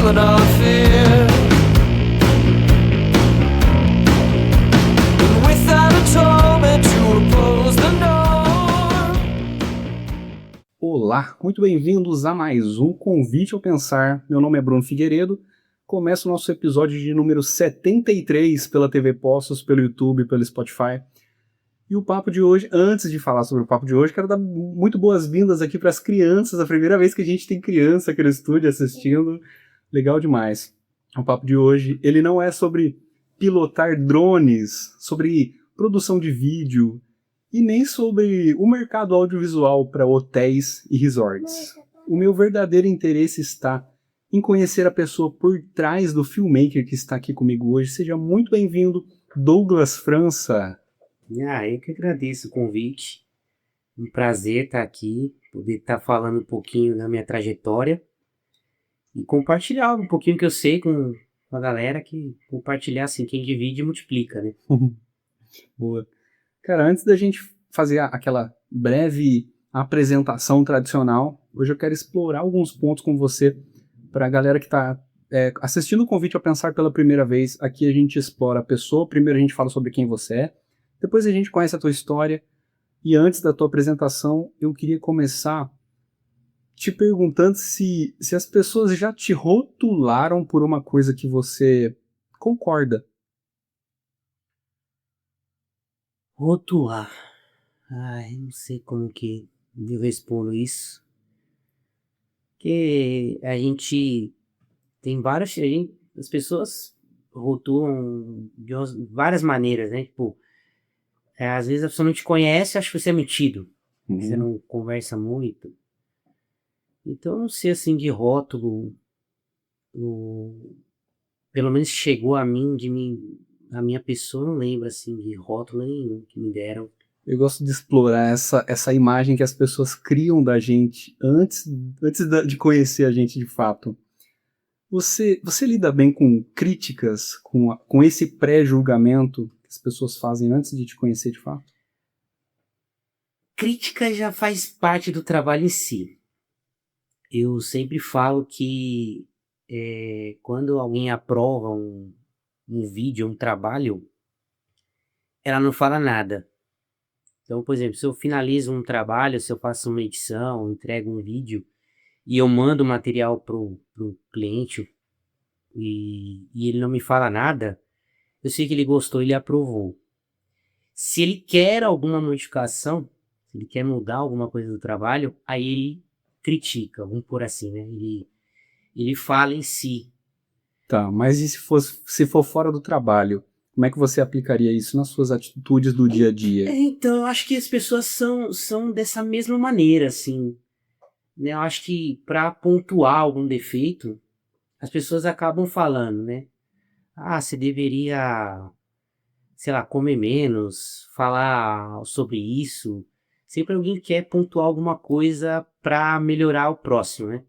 our fear. And without a torment to oppose the norm. Olá, muito bem-vindos a mais um Convite ao Pensar. Meu nome é Bruno Figueiredo. Começa o nosso episódio de número 73 pela TV Poços, pelo YouTube, pelo Spotify. E o papo de hoje, antes de falar sobre o papo de hoje, quero dar muito boas-vindas aqui para as crianças. A primeira vez que a gente tem criança aqui no estúdio assistindo. Legal demais. O papo de hoje, ele não é sobre pilotar drones, sobre produção de vídeo e nem sobre o mercado audiovisual para hotéis e resorts. O meu verdadeiro interesse está em conhecer a pessoa por trás do filmmaker que está aqui comigo hoje. Seja muito bem-vindo, Douglas França. Eu que agradeço o convite. Um prazer estar aqui, poder estar falando um pouquinho da minha trajetória e compartilhar um pouquinho que eu sei com a galera, que compartilhar assim, quem divide multiplica, né? Boa. Cara, antes da gente fazer aquela breve apresentação tradicional, hoje eu quero explorar alguns pontos com você para a galera que está assistindo o Convite a Pensar pela primeira vez. Aqui a gente explora a pessoa, primeiro a gente fala sobre quem você é, depois a gente conhece a tua história, e antes da tua apresentação, eu queria começar te perguntando se as pessoas já te rotularam por uma coisa que você concorda. Rotular. Não sei como que eu respondo isso. Porque a gente tem várias... as pessoas rotulam de várias maneiras, né? Tipo, às vezes a pessoa não te conhece, acha que você é metido. Você não conversa muito. Então, eu não sei, assim, de rótulo, pelo menos chegou a mim, a minha pessoa, não lembro, assim, de rótulo nenhum que me deram. Eu gosto de explorar essa imagem que as pessoas criam da gente antes de conhecer a gente de fato. Você lida bem com críticas, com esse pré-julgamento que as pessoas fazem antes de te conhecer de fato? Crítica já faz parte do trabalho em si. Eu sempre falo que quando alguém aprova um vídeo, um trabalho, ela não fala nada. Então, por exemplo, se eu finalizo um trabalho, se eu faço uma edição, entrego um vídeo e eu mando o material pro cliente e ele não me fala nada, eu sei que ele gostou, ele aprovou. Se ele quer alguma modificação, se ele quer mudar alguma coisa do trabalho, aí ele critica, vamos por assim, né? Ele fala em si. Tá, mas e se for fora do trabalho? Como é que você aplicaria isso nas suas atitudes do dia a dia? Então, eu acho que as pessoas são dessa mesma maneira, assim. Né? Eu acho que para pontuar algum defeito, as pessoas acabam falando, né? Você deveria, sei lá, comer menos, falar sobre isso. Sempre alguém quer pontuar alguma coisa para melhorar o próximo, né?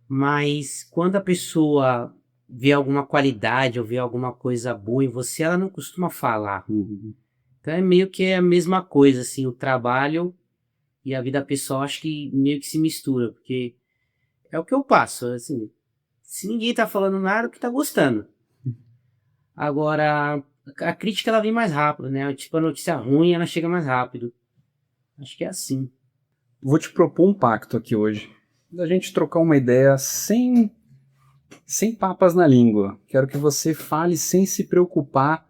Mas quando a pessoa vê alguma qualidade ou vê alguma coisa boa em você, ela não costuma falar. Então é meio que a mesma coisa, assim, o trabalho e a vida pessoal acho que meio que se mistura, porque é o que eu passo, assim, se ninguém tá falando nada, é que tá gostando. Agora, a crítica ela vem mais rápido, né? Tipo, a notícia ruim ela chega mais rápido. Acho que é assim. Vou te propor um pacto aqui hoje. Da gente trocar uma ideia sem papas na língua. Quero que você fale sem se preocupar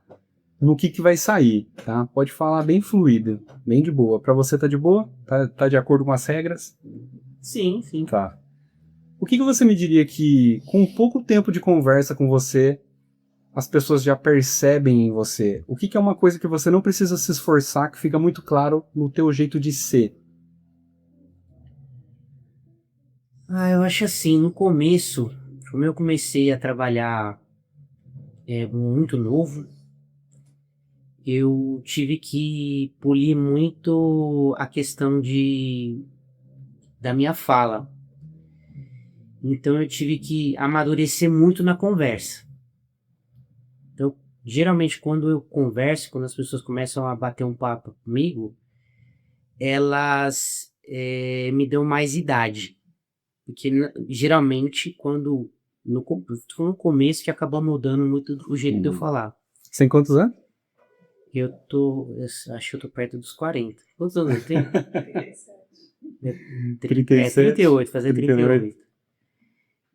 no que vai sair, tá? Pode falar bem fluido, bem de boa. Pra você tá de boa? Tá de acordo com as regras? Sim, sim. Tá. O que você me diria que, com pouco tempo de conversa com você, as pessoas já percebem em você? O que é uma coisa que você não precisa se esforçar, que fica muito claro no teu jeito de ser? Eu acho assim, no começo, como eu comecei a trabalhar muito novo, eu tive que polir muito a questão da minha fala. Então eu tive que amadurecer muito na conversa. Então, geralmente quando eu converso, quando as pessoas começam a bater um papo comigo, elas me dão mais idade. Porque geralmente quando no começo que acaba mudando muito o jeito de eu falar. Você tem quantos anos? Eu acho que eu tô perto dos 40. Quantos anos eu tenho? 38, fazer 38.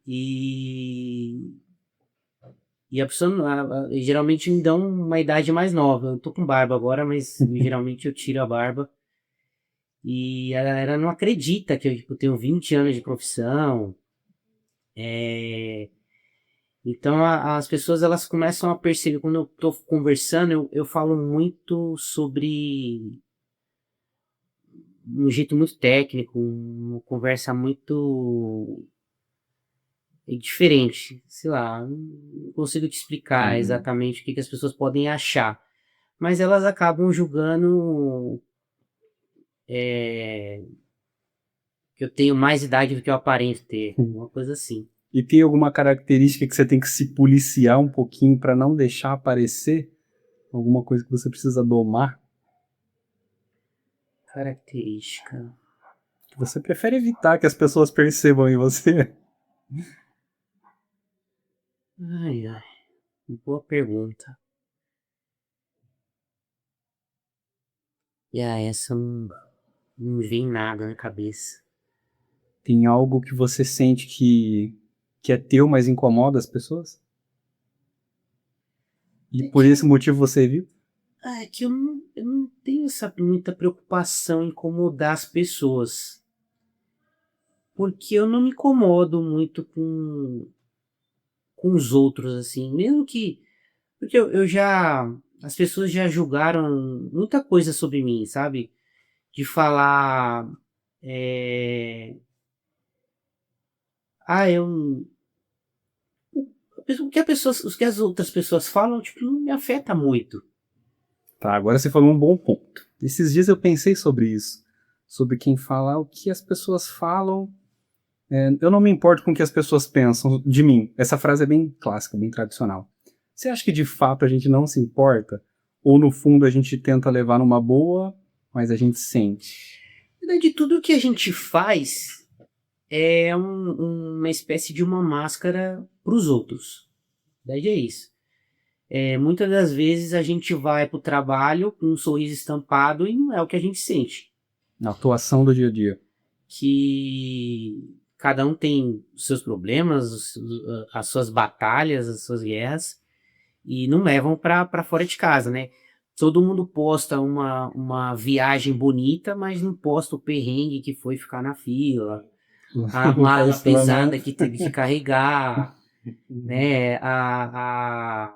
E a pessoa geralmente me dão uma idade mais nova. Eu tô com barba agora, mas geralmente eu tiro a barba. E a galera não acredita que eu tipo, tenho 20 anos de profissão. Então as pessoas elas começam a perceber, quando eu tô conversando, eu falo muito sobre um jeito muito técnico, uma conversa muito diferente. Sei lá, não consigo te explicar exatamente o que as pessoas podem achar. Mas elas acabam julgando que eu tenho mais idade do que eu aparento ter. Uma coisa assim. E tem alguma característica que você tem que se policiar um pouquinho para não deixar aparecer? Alguma coisa que você precisa domar? Característica. Que você prefere evitar que as pessoas percebam em você? Ai, ai. Boa pergunta. Essa não me vem nada na cabeça. Tem algo que você sente que é teu, mas incomoda as pessoas? E por esse motivo você viu? É que eu não tenho muita preocupação em incomodar as pessoas. Porque eu não me incomodo muito com os outros, assim. Mesmo que. Porque eu já. As pessoas já julgaram muita coisa sobre mim, sabe? De falar. é, eu. O que as outras pessoas falam, tipo, não me afeta muito. Tá, agora você falou um bom ponto. Esses dias eu pensei sobre isso. Sobre quem fala o que as pessoas falam. Eu não me importo com o que as pessoas pensam de mim. Essa frase é bem clássica, bem tradicional. Você acha que de fato a gente não se importa? Ou no fundo a gente tenta levar numa boa, mas a gente sente? Na verdade, tudo que a gente faz é uma espécie de uma máscara para os outros. Na verdade é isso. Muitas das vezes a gente vai para o trabalho com um sorriso estampado e não é o que a gente sente. Na atuação do dia a dia. Que cada um tem os seus problemas, as suas batalhas, as suas guerras, e não levam para fora de casa, né? Todo mundo posta uma viagem bonita, mas não posta o perrengue que foi ficar na fila, a mala pesada que teve que carregar, né? A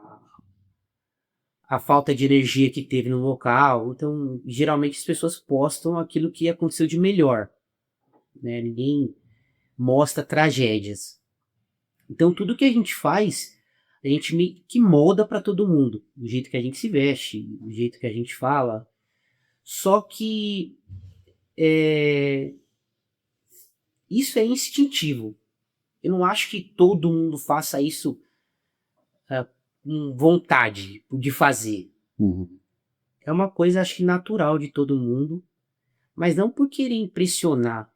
falta de energia que teve no local. Então, geralmente as pessoas postam aquilo que aconteceu de melhor, né? Ninguém mostra tragédias. Então, tudo que a gente faz, a gente meio que molda para todo mundo, do jeito que a gente se veste, do jeito que a gente fala. Só que isso é instintivo. Eu não acho que todo mundo faça isso com vontade de fazer. Uhum. É uma coisa, acho que natural de todo mundo, mas não por querer impressionar.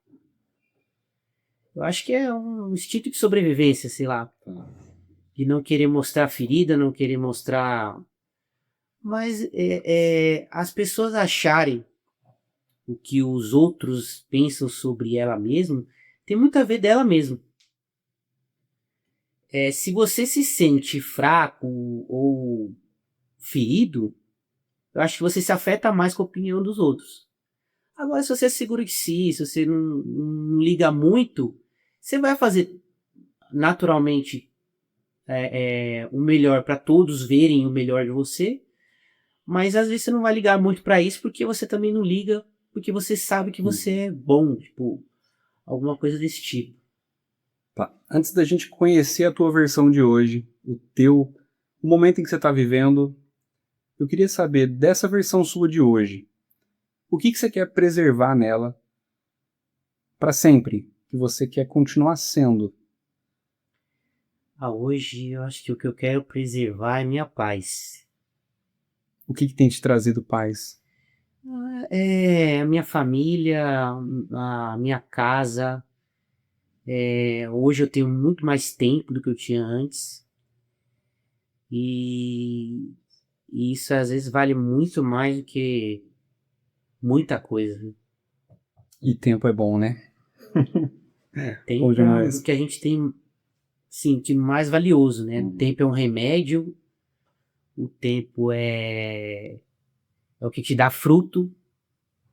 Eu acho que é um instinto de sobrevivência, sei lá. De não querer mostrar ferida, não querer mostrar. Mas as pessoas acharem o que os outros pensam sobre ela mesma tem muito a ver dela mesma. Se você se sente fraco ou ferido, eu acho que você se afeta mais com a opinião dos outros. Agora, se você é seguro de si, se você não liga muito, você vai fazer naturalmente o melhor para todos verem o melhor de você, mas às vezes você não vai ligar muito para isso porque você também não liga, porque você sabe que você é bom, tipo, alguma coisa desse tipo. Tá. Antes da gente conhecer a tua versão de hoje, o momento em que você está vivendo, eu queria saber dessa versão sua de hoje, o que você quer preservar nela para sempre, que você quer continuar sendo? Hoje eu acho que o que eu quero preservar é minha paz. O que tem te trazido paz? A minha família, a minha casa, Hoje eu tenho muito mais tempo do que eu tinha antes. E isso às vezes vale muito mais do que muita coisa, né? E tempo é bom, né? Bom Tempo é demais. o que a gente tem, sim, de mais valioso, né? O tempo é um remédio, o tempo é o que te dá fruto.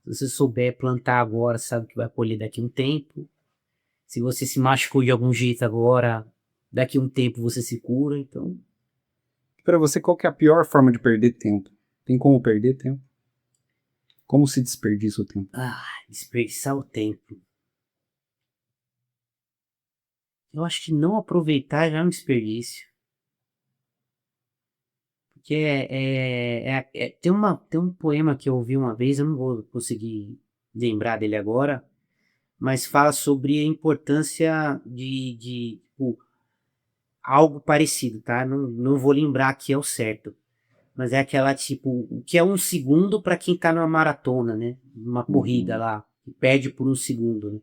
Se você souber plantar agora, sabe que vai colher daqui a um tempo. Se você se machucou de algum jeito agora, daqui a um tempo você se cura. Então, Para você, qual que é a pior forma de perder tempo? Tem como perder tempo? Como se desperdiça o tempo? desperdiçar o tempo. Eu acho que não aproveitar já é um desperdício. Porque tem um poema que eu ouvi uma vez, eu não vou conseguir lembrar dele agora, mas fala sobre a importância de tipo, algo parecido, tá? Não vou lembrar aqui é o certo. Mas é aquela tipo, o que é um segundo para quem tá numa maratona, né? Numa corrida lá, que perde por um segundo, né?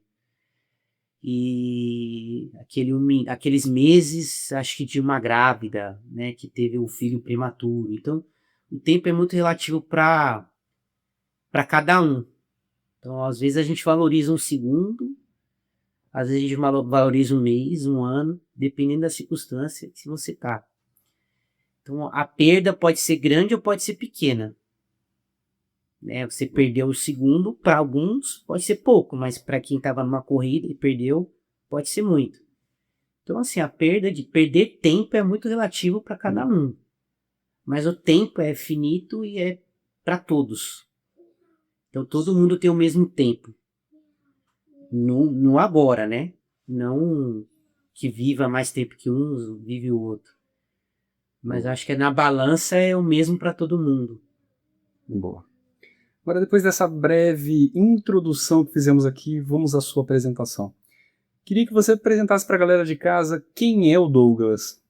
E aqueles meses, acho que de uma grávida, né, que teve um filho prematuro. Então, o tempo é muito relativo para cada um. Então, às vezes a gente valoriza um segundo, às vezes a gente valoriza um mês, um ano, dependendo da circunstância que você tá. Então, a perda pode ser grande ou pode ser pequena, né? Você perdeu o segundo, para alguns pode ser pouco, mas para quem estava numa corrida e perdeu, pode ser muito. Então, assim, a perda de perder tempo é muito relativo para cada um. Mas o tempo é finito e é para todos. Então, todo mundo tem o mesmo tempo. No agora, né? Não que viva mais tempo que um, vive o outro. Mas acho que na balança é o mesmo para todo mundo. Boa. Agora, depois dessa breve introdução que fizemos aqui, vamos à sua apresentação. Queria que você apresentasse para a galera de casa quem é o Douglas.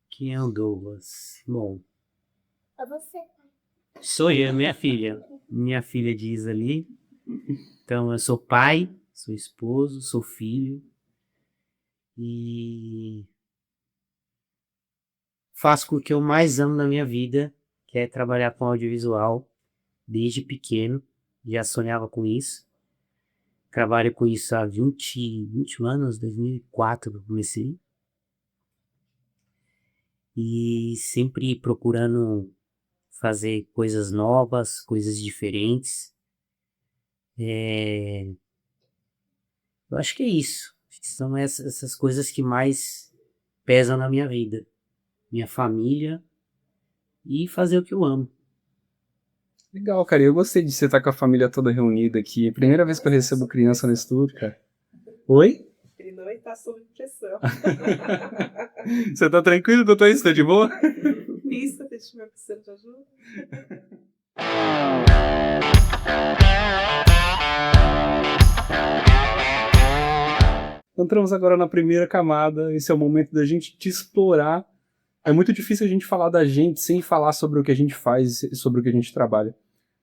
Quem é o Douglas? Bom, É você. sou eu, minha filha. Minha filha diz ali. Então, eu sou pai, sou esposo, sou filho. E faço o que eu mais amo na minha vida, que é trabalhar com audiovisual. Desde pequeno, já sonhava com isso. Trabalho com isso há 20 anos, 2004 que eu comecei. E sempre procurando fazer coisas novas, coisas diferentes. Eu acho que é isso. Acho que são essas coisas que mais pesam na minha vida. Minha família e fazer o que eu amo. Legal, cara. Eu gostei de você estar com a família toda reunida aqui. Primeira vez que eu recebo criança no estúdio, cara. Oi? Ele não está sob pressão. Você tá tranquilo, doutor? Isso tá de boa? Isso, se estiver precisando de ajuda. Entramos agora na primeira camada. Esse é o momento da gente te explorar. É muito difícil a gente falar da gente sem falar sobre o que a gente faz e sobre o que a gente trabalha.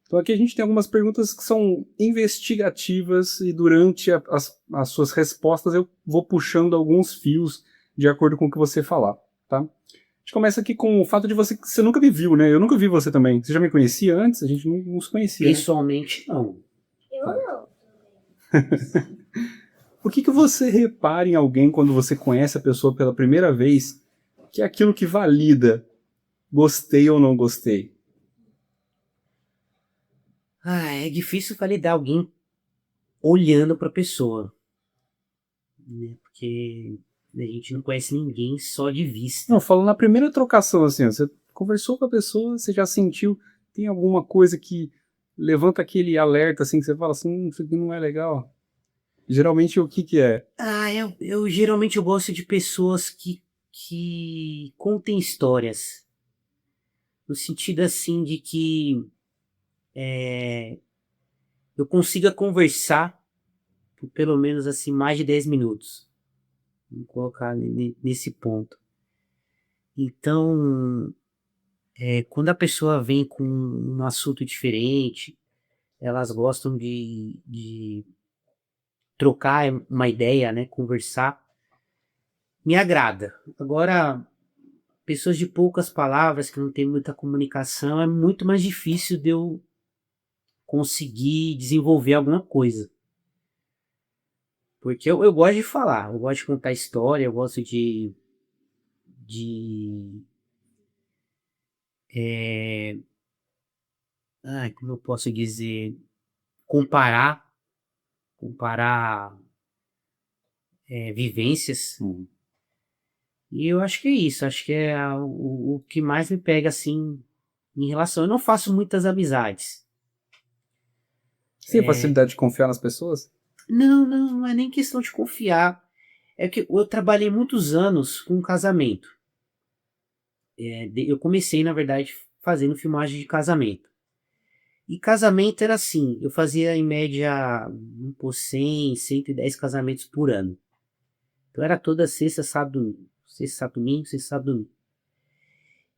Então aqui a gente tem algumas perguntas que são investigativas e durante as suas respostas eu vou puxando alguns fios de acordo com o que você falar, tá? A gente começa aqui com o fato de você nunca me viu, né? Eu nunca vi você também. Você já me conhecia antes? A gente não se conhecia, né? Pessoalmente, não. Eu não. O que você repara em alguém quando você conhece a pessoa pela primeira vez que é aquilo que valida gostei ou não gostei? É difícil validar alguém olhando para a pessoa, né? Porque a gente não conhece ninguém só de vista. Não, falando na primeira trocação, assim, ó, você conversou com a pessoa, você já sentiu, tem alguma coisa que levanta aquele alerta, assim, que você fala assim, isso aqui não é legal. Geralmente, o que que é? Eu geralmente eu gosto de pessoas que contem histórias. No sentido assim de que eu consiga conversar por pelo menos assim mais de 10 minutos. Vou colocar nesse ponto. Então, quando a pessoa vem com um assunto diferente, elas gostam de trocar uma ideia, né, conversar, me agrada. Agora, pessoas de poucas palavras, que não tem muita comunicação, é muito mais difícil de eu conseguir desenvolver alguma coisa. Porque eu gosto de falar, eu gosto de contar história, eu gosto de como eu posso dizer, comparar vivências. Uhum. E eu acho que é isso, acho que é o que mais me pega, assim, em relação. Eu não faço muitas amizades. Você tem facilidade de confiar nas pessoas? Não é nem questão de confiar. É que eu trabalhei muitos anos com casamento. Eu comecei, na verdade, fazendo filmagem de casamento. E casamento era assim, eu fazia em média 110 casamentos por ano. Então era toda sexta, sábado, domingo. Sexta, sábado, domingo, sexta, sábado, domingo.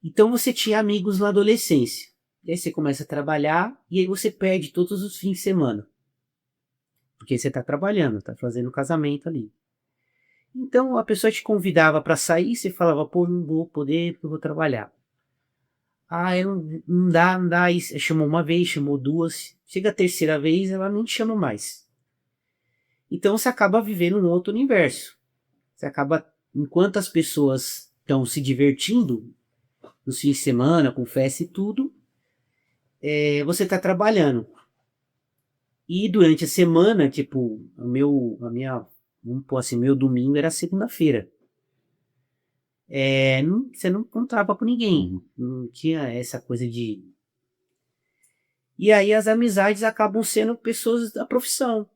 Então você tinha amigos na adolescência. E aí você começa a trabalhar e aí você perde todos os fins de semana. Porque você está trabalhando, está fazendo casamento ali. Então a pessoa te convidava para sair, você falava, pô, não vou poder porque eu vou trabalhar. Não dá. Aí chamou uma vez, chamou duas. Chega a terceira vez, ela não te chama mais. Então você acaba vivendo num outro universo. Você acaba, enquanto as pessoas estão se divertindo, nos fins de semana, com festa e tudo, você está trabalhando. E durante a semana, tipo, vamos pôr assim, meu domingo era segunda-feira. Você não encontrava com ninguém. Não tinha essa coisa de... E aí as amizades acabam sendo pessoas da profissão.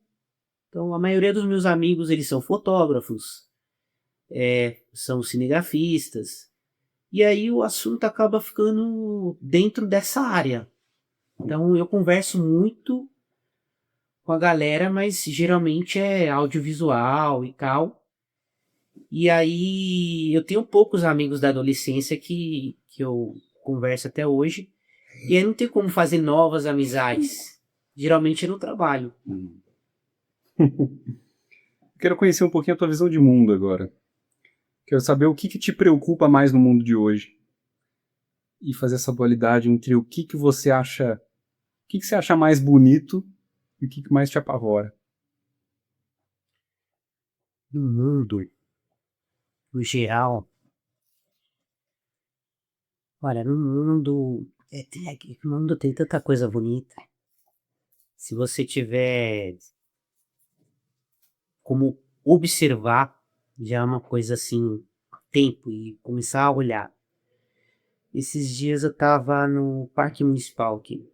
Então a maioria dos meus amigos, eles são fotógrafos, são cinegrafistas. E aí o assunto acaba ficando dentro dessa área. Então eu converso muito com a galera, mas geralmente é audiovisual e tal. E aí eu tenho poucos amigos da adolescência que eu converso até hoje. E aí não tem como fazer novas amizades. Geralmente é no trabalho. Quero conhecer um pouquinho a tua visão de mundo agora. Quero saber o que te preocupa mais no mundo de hoje. E fazer essa dualidade entre o que você acha... O que você acha mais bonito e o que mais te apavora. No mundo, no geral... Olha, no mundo... o mundo tem tanta coisa bonita. Se você tiver como observar, já é uma coisa assim, tempo, e começar a olhar. Esses dias eu tava no Parque Municipal aqui.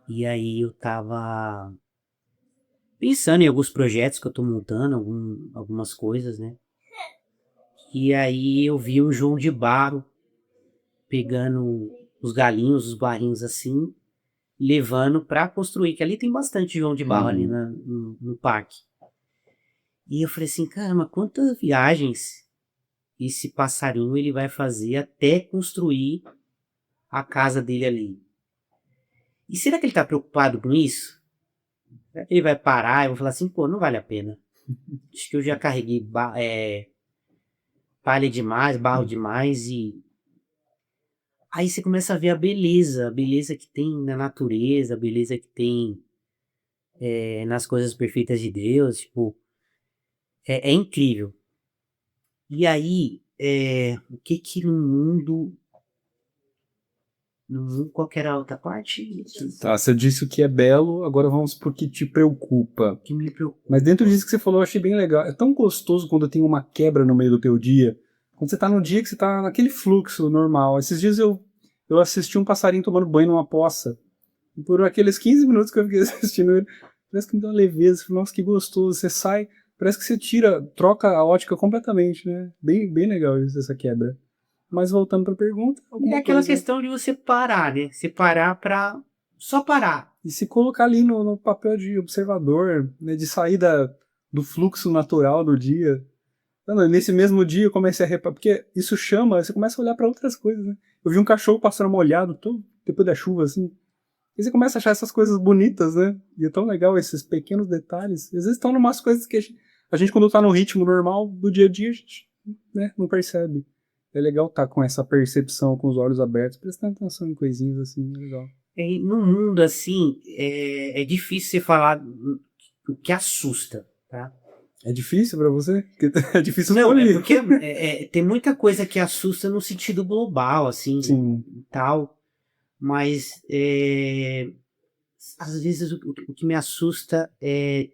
E aí eu tava pensando em alguns projetos que eu tô montando, algumas coisas, né? E aí eu vi o João de Barro pegando os galinhos, os barrinhos assim, levando pra construir, que ali tem bastante João de Barro ali no parque. E eu falei assim, caramba, quantas viagens esse passarinho ele vai fazer até construir a casa dele ali? E será que ele tá preocupado com isso? Será que ele vai parar e vai falar assim, pô, não vale a pena. Acho que eu já carreguei palha demais, barro demais e... Aí você começa a ver a beleza que tem na natureza, a beleza que tem nas coisas perfeitas de Deus, tipo, é incrível. E aí, o que no mundo, qual que era a outra parte? Tá, você disse o que é belo, agora vamos pro que te preocupa. Que me preocupa. Mas dentro disso que você falou, eu achei bem legal. É tão gostoso quando tem uma quebra no meio do teu dia. Quando você tá no dia que você tá naquele fluxo normal. Esses dias eu assisti um passarinho tomando banho numa poça. E por aqueles 15 minutos que eu fiquei assistindo ele, parece que me deu uma leveza. Nossa, que gostoso. Você sai, parece que você troca a ótica completamente, né? Bem, bem legal isso, essa quebra. Mas voltando pra pergunta... É aquela questão de você parar, né? Você parar pra só parar. E se colocar ali no papel de observador, né? De sair do fluxo natural do dia. Não, nesse mesmo dia eu comecei a reparar, porque isso chama, você começa a olhar pra outras coisas, né? Eu vi um cachorro passando molhado depois da chuva, assim. E você começa a achar essas coisas bonitas, né? E é tão legal esses pequenos detalhes. Às vezes estão em umas coisas que a gente, quando tá no ritmo normal do dia a dia, a gente, né, não percebe. É legal estar com essa percepção, com os olhos abertos, prestando atenção em coisinhas assim, é legal. No mundo, assim, é difícil você falar o que assusta, tá? É difícil pra você? Porque é difícil Não, é escolher. porque tem muita coisa que assusta no sentido global, assim, Sim. e tal, mas às vezes o que me assusta é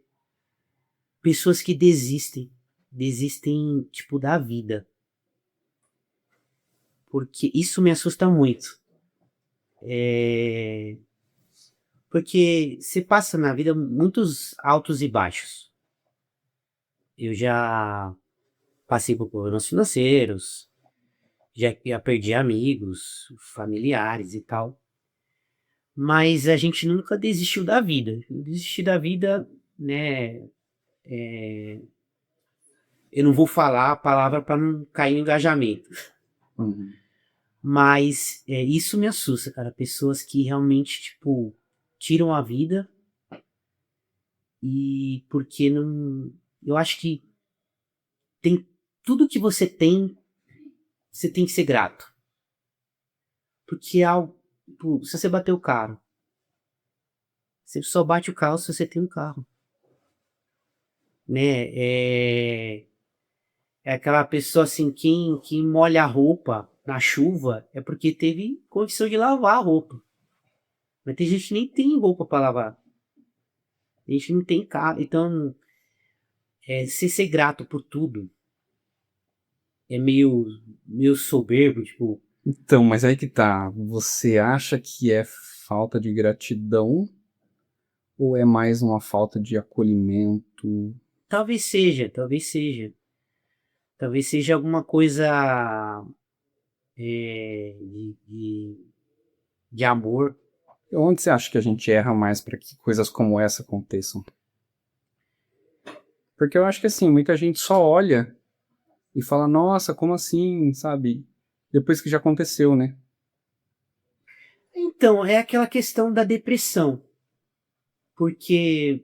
pessoas que desistem, tipo, da vida, porque isso me assusta muito. Porque você passa na vida muitos altos e baixos. Eu já passei por problemas financeiros, já perdi amigos, familiares e tal. Mas a gente nunca desistiu da vida. Eu desisti da vida, né? Eu não vou falar a palavra para não cair no engajamento. Uhum. Mas isso me assusta, cara. Pessoas que realmente, tipo, tiram a vida e porque não. Eu acho que tem tudo que você tem que ser grato. Porque tipo, se você bater o carro, você só bate o carro se você tem um carro. Né? É aquela pessoa assim, quem molha a roupa na chuva é porque teve condição de lavar a roupa. Mas tem gente que nem tem roupa para lavar. Tem gente que não tem carro. Então, ser grato por tudo é meio soberbo, tipo. Então, mas aí que tá. Você acha que é falta de gratidão ou é mais uma falta de acolhimento? Talvez seja, talvez seja. Talvez seja alguma coisa de amor. Onde você acha que a gente erra mais para que coisas como essa aconteçam? Porque eu acho que assim, muita gente só olha e fala, nossa, como assim, sabe? Depois que já aconteceu, né? Então, é aquela questão da depressão. Porque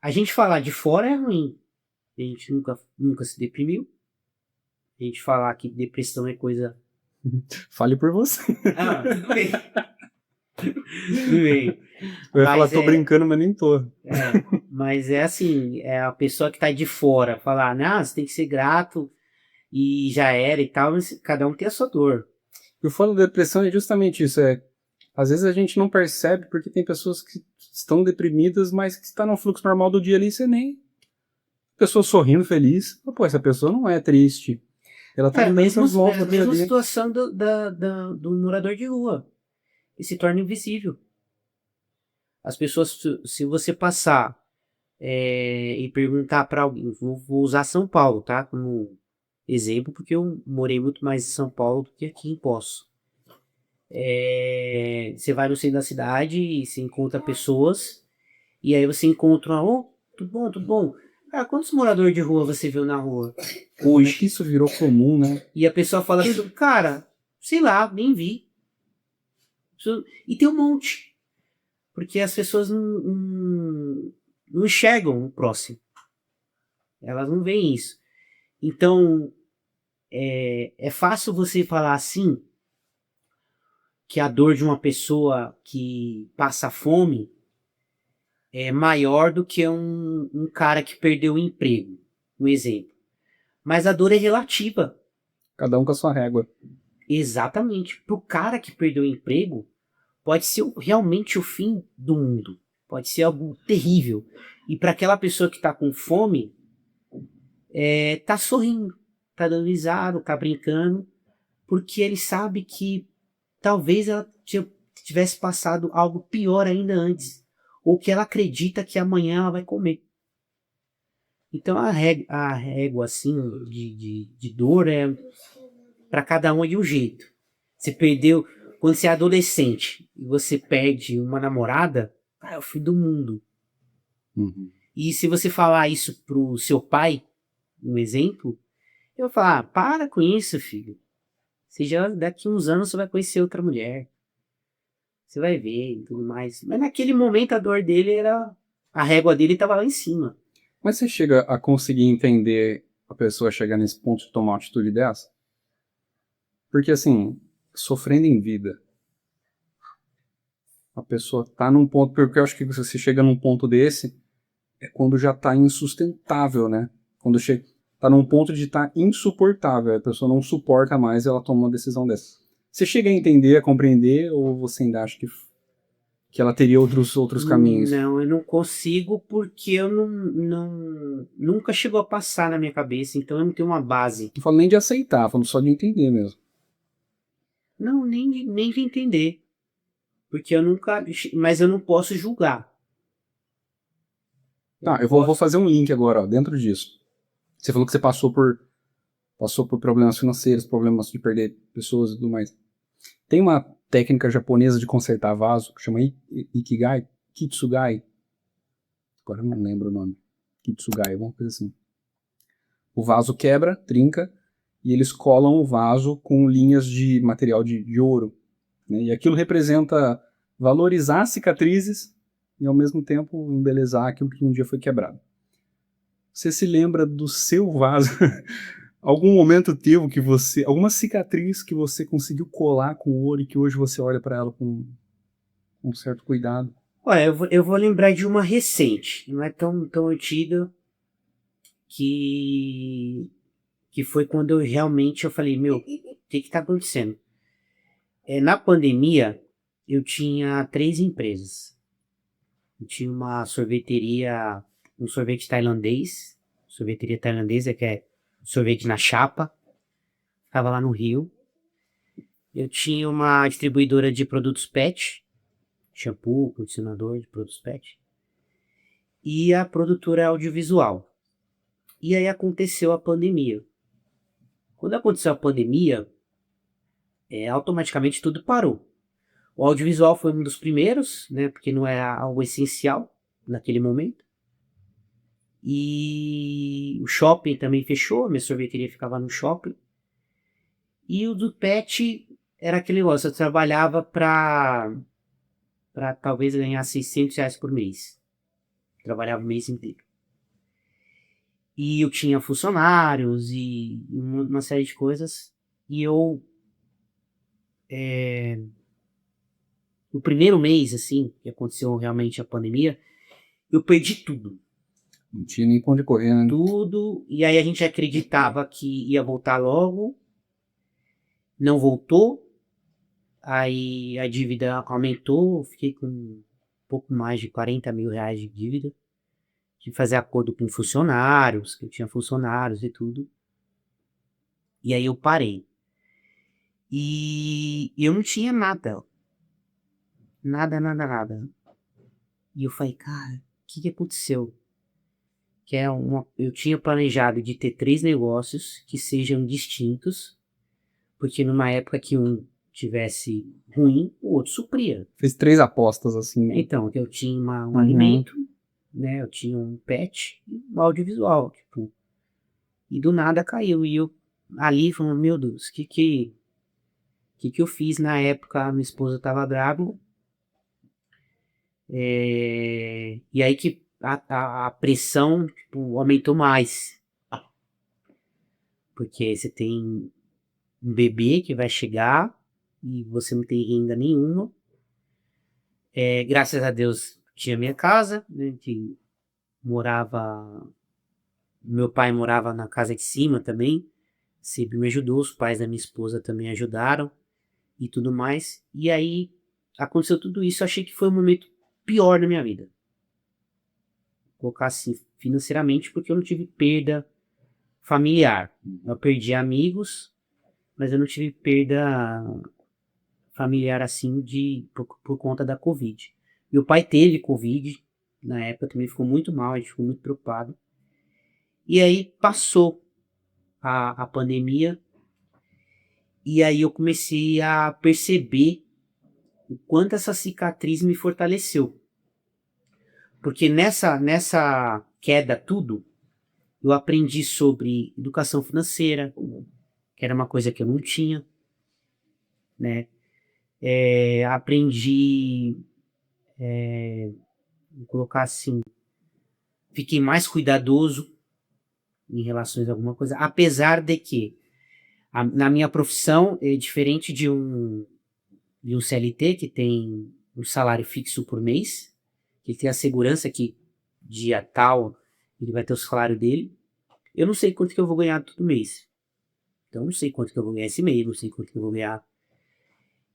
a gente falar de fora é ruim. A gente nunca se deprimiu. A gente falar que depressão é coisa. Fale por você. Ah, tudo bem. Tudo bem. Eu ia Mas falar, tô brincando, mas nem tô. Mas é assim, é a pessoa que tá de fora falar, ah, você tem que ser grato e já era e tal, mas cada um tem a sua dor. O foda da depressão é justamente isso, às vezes a gente não percebe porque tem pessoas que estão deprimidas, mas que está no fluxo normal do dia ali, você nem... Pessoa sorrindo, feliz, pô, essa pessoa não é triste. Ela tá vivendo essas A voltas mesma ali. situação do morador de rua. Ele se torna invisível. As pessoas, se você passar e perguntar para alguém, vou usar São Paulo, tá? Como exemplo, porque eu morei muito mais em São Paulo do que aqui em Poços. Você vai no centro da cidade e você encontra pessoas, e aí você encontra, tudo bom, tudo bom. Cara, quantos moradores de rua você viu na rua Como é que hoje? isso virou comum, né? E a pessoa fala assim, cara, sei lá, nem vi. E tem um monte. Porque as pessoas não enxergam o próximo. Elas não veem isso. Então, é fácil você falar assim, que a dor de uma pessoa que passa fome é maior do que um cara que perdeu o emprego. Um exemplo. Mas a dor é relativa. Cada um com a sua régua. Exatamente. Para o cara que perdeu o emprego, pode ser realmente o fim do mundo. Pode ser algo terrível. E para aquela pessoa que está com fome, tá sorrindo, tá dando risada, tá brincando, porque ele sabe que talvez ela tivesse passado algo pior ainda antes, ou que ela acredita que amanhã ela vai comer. Então a régua assim de dor é para cada um de um jeito. Você perdeu, quando você é adolescente e você perde uma namorada, é o fim do mundo. Uhum. E se você falar isso pro seu pai, um exemplo, eu vou falar, para com isso, filho. Daqui uns anos você vai conhecer outra mulher. Você vai ver e tudo mais. Mas naquele momento a dor dele era... A régua dele tava lá em cima. Mas você chega a conseguir entender a pessoa chegar nesse ponto de tomar uma atitude dessa? Porque, assim, sofrendo em vida, a pessoa tá num ponto... Porque eu acho que você chega num ponto desse, é quando já tá insustentável, né? Quando chega... Tá num ponto de estar insuportável, a pessoa não suporta mais e ela toma uma decisão dessa. Você chega a entender, a compreender, ou você ainda acha que ela teria outros caminhos? Não, eu não consigo porque eu nunca chegou a passar na minha cabeça, então eu não tenho uma base. Não falo nem de aceitar, falo só de entender mesmo. Não, nem de entender. Porque eu nunca... Mas eu não posso julgar. Tá, eu vou fazer um link agora, ó, dentro disso. Você falou que você passou por problemas financeiros, problemas de perder pessoas e tudo mais. Tem uma técnica japonesa de consertar vaso que chama Ikigai, Kitsugai. Agora eu não lembro o nome. Kitsugai, alguma coisa assim. O vaso quebra, trinca, e eles colam o vaso com linhas de material de ouro, né? E aquilo representa valorizar cicatrizes e, ao mesmo tempo, embelezar aquilo que um dia foi quebrado. Você se lembra do seu vaso? Algum momento teve que você... Alguma cicatriz que você conseguiu colar com ouro e que hoje você olha para ela com um certo cuidado? Olha, eu vou lembrar de uma recente. Não é tão antiga. Que foi quando eu realmente falei, meu, o que tá acontecendo? Na pandemia, eu tinha 3 empresas. Eu tinha uma sorveteria, um sorvete tailandês, sorveteria tailandesa, que é sorvete na chapa, ficava lá no Rio. Eu tinha uma distribuidora de produtos pet, shampoo, condicionador de produtos pet, e a produtora audiovisual. E aí aconteceu a pandemia. Quando aconteceu a pandemia, automaticamente tudo parou. O audiovisual foi um dos primeiros, né, porque não era algo essencial naquele momento. E o shopping também fechou, a minha sorveteria ficava no shopping. E o do pet era aquele negócio, eu trabalhava para talvez ganhar R$ 600 por mês. Trabalhava o mês inteiro. E eu tinha funcionários e uma série de coisas. E eu... no primeiro mês, assim, que aconteceu realmente a pandemia, eu perdi tudo. Não tinha nem pra onde correr, né? Tudo. E aí a gente acreditava que ia voltar logo. Não voltou. Aí a dívida aumentou. Eu fiquei com um pouco mais de R$ 40 mil de dívida. De fazer acordo com funcionários, que eu tinha funcionários e tudo. E aí eu parei. E eu não tinha nada. Nada. E eu falei, cara, o que aconteceu? Eu tinha planejado de ter 3 negócios que sejam distintos, porque numa época que um tivesse ruim, o outro supria. Fez 3 apostas, assim. Então, eu tinha um alimento, né? Eu tinha um pet e um audiovisual, tipo. E do nada caiu. E eu ali falando, meu Deus, o que eu fiz na época? Minha esposa estava grávida. E aí que a pressão, tipo, aumentou mais. Porque você tem um bebê que vai chegar e você não tem renda nenhuma. Graças a Deus tinha minha casa, né, que meu pai morava na casa de cima também, sempre me ajudou, os pais da minha esposa também ajudaram e tudo mais. E aí aconteceu tudo isso, eu achei que foi o momento pior da minha vida. Vou colocar assim, financeiramente, porque eu não tive perda familiar. Eu perdi amigos, mas eu não tive perda familiar assim por conta da Covid. Meu pai teve Covid, na época também ficou muito mal, a gente ficou muito preocupado. E aí passou a pandemia, e aí eu comecei a perceber o quanto essa cicatriz me fortaleceu. Porque nessa queda tudo, eu aprendi sobre educação financeira, que era uma coisa que eu não tinha, né? Aprendi, vou colocar assim, fiquei mais cuidadoso em relação a alguma coisa, apesar de que na minha profissão é diferente de um CLT que tem um salário fixo por mês, que tem a segurança que dia tal ele vai ter o salário dele. Eu não sei quanto que eu vou ganhar todo mês. Então eu não sei quanto que eu vou ganhar esse mês, não sei quanto que eu vou ganhar.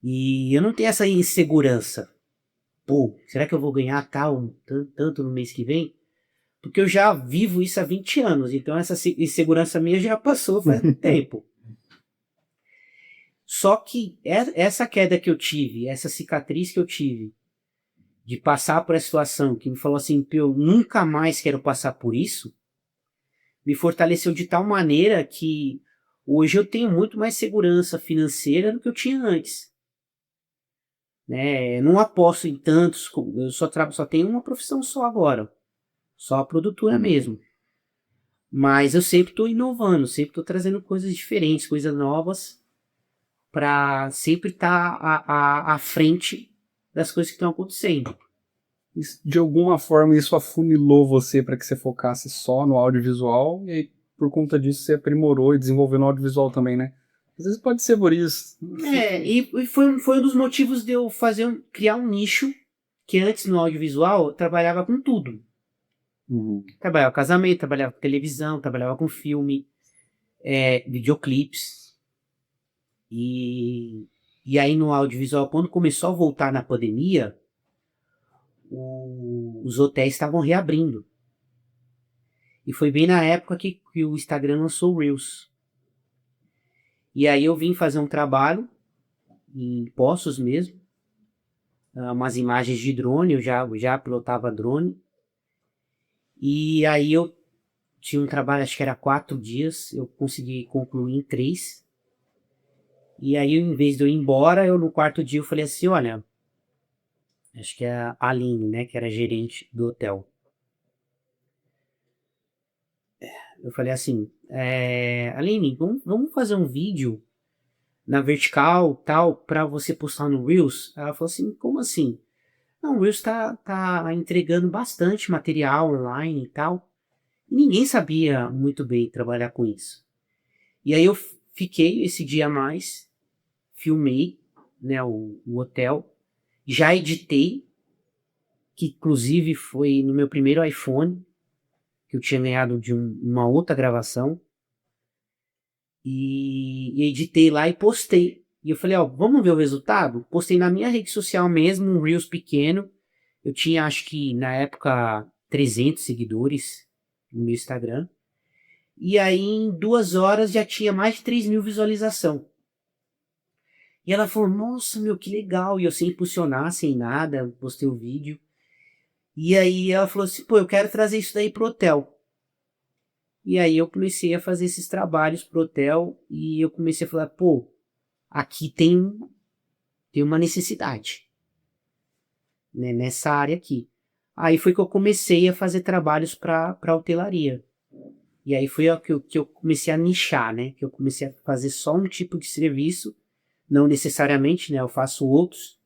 E eu não tenho essa insegurança. Pô, será que eu vou ganhar tal, tanto no mês que vem? Porque eu já vivo isso há 20 anos, então essa insegurança minha já passou faz um tempo. Só que essa queda que eu tive, essa cicatriz que eu tive, de passar por essa situação, que me falou assim, eu nunca mais quero passar por isso, me fortaleceu de tal maneira que hoje eu tenho muito mais segurança financeira do que eu tinha antes. Né? Não aposto em tantos, eu só tenho uma profissão só agora, só a produtora mesmo. Mas eu sempre estou inovando, sempre estou trazendo coisas diferentes, coisas novas, para sempre estar à frente das coisas que estão acontecendo. De alguma forma isso afunilou você para que você focasse só no audiovisual e aí, por conta disso você aprimorou e desenvolveu no audiovisual também, né? Às vezes pode ser por isso. E foi um dos motivos de eu criar um nicho, que antes no audiovisual eu trabalhava com tudo. Trabalhava com casamento, trabalhava com televisão, trabalhava com filme, videoclipes. E aí no audiovisual, quando começou a voltar na pandemia, os hotéis estavam reabrindo. E foi bem na época que o Instagram lançou o Reels. E aí eu vim fazer um trabalho em Poços mesmo, umas imagens de drone, eu já pilotava drone. E aí eu tinha um trabalho, acho que era 4 dias, eu consegui concluir em 3. E aí, em vez de eu ir embora, no 4º dia eu falei assim, olha, acho que é a Aline, né, que era gerente do hotel. Eu falei assim, Aline, vamos fazer um vídeo na vertical, tal, para você postar no Reels? Ela falou assim, como assim? Não, o Reels tá entregando bastante material online e tal. E ninguém sabia muito bem trabalhar com isso. E aí eu fiquei esse dia a mais, filmei, né, o hotel, já editei, que inclusive foi no meu primeiro iPhone, que eu tinha ganhado de uma outra gravação, e editei lá e postei. E eu falei, vamos ver o resultado? Postei na minha rede social mesmo, um Reels pequeno. Eu tinha, acho que na época, 300 seguidores no meu Instagram. E aí, em 2 horas, já tinha mais de 3.000 visualização. E ela falou, nossa, meu, que legal. E eu sem impulsionar, sem nada, postei o vídeo. E aí ela falou assim, pô, eu quero trazer isso daí pro hotel. E aí eu comecei a fazer esses trabalhos pro hotel e eu comecei a falar, pô, aqui tem uma necessidade, né, nessa área aqui. Aí foi que eu comecei a fazer trabalhos para hotelaria. E aí foi que eu comecei a nichar, né? Que eu comecei a fazer só um tipo de serviço, não necessariamente, né? Eu faço outros,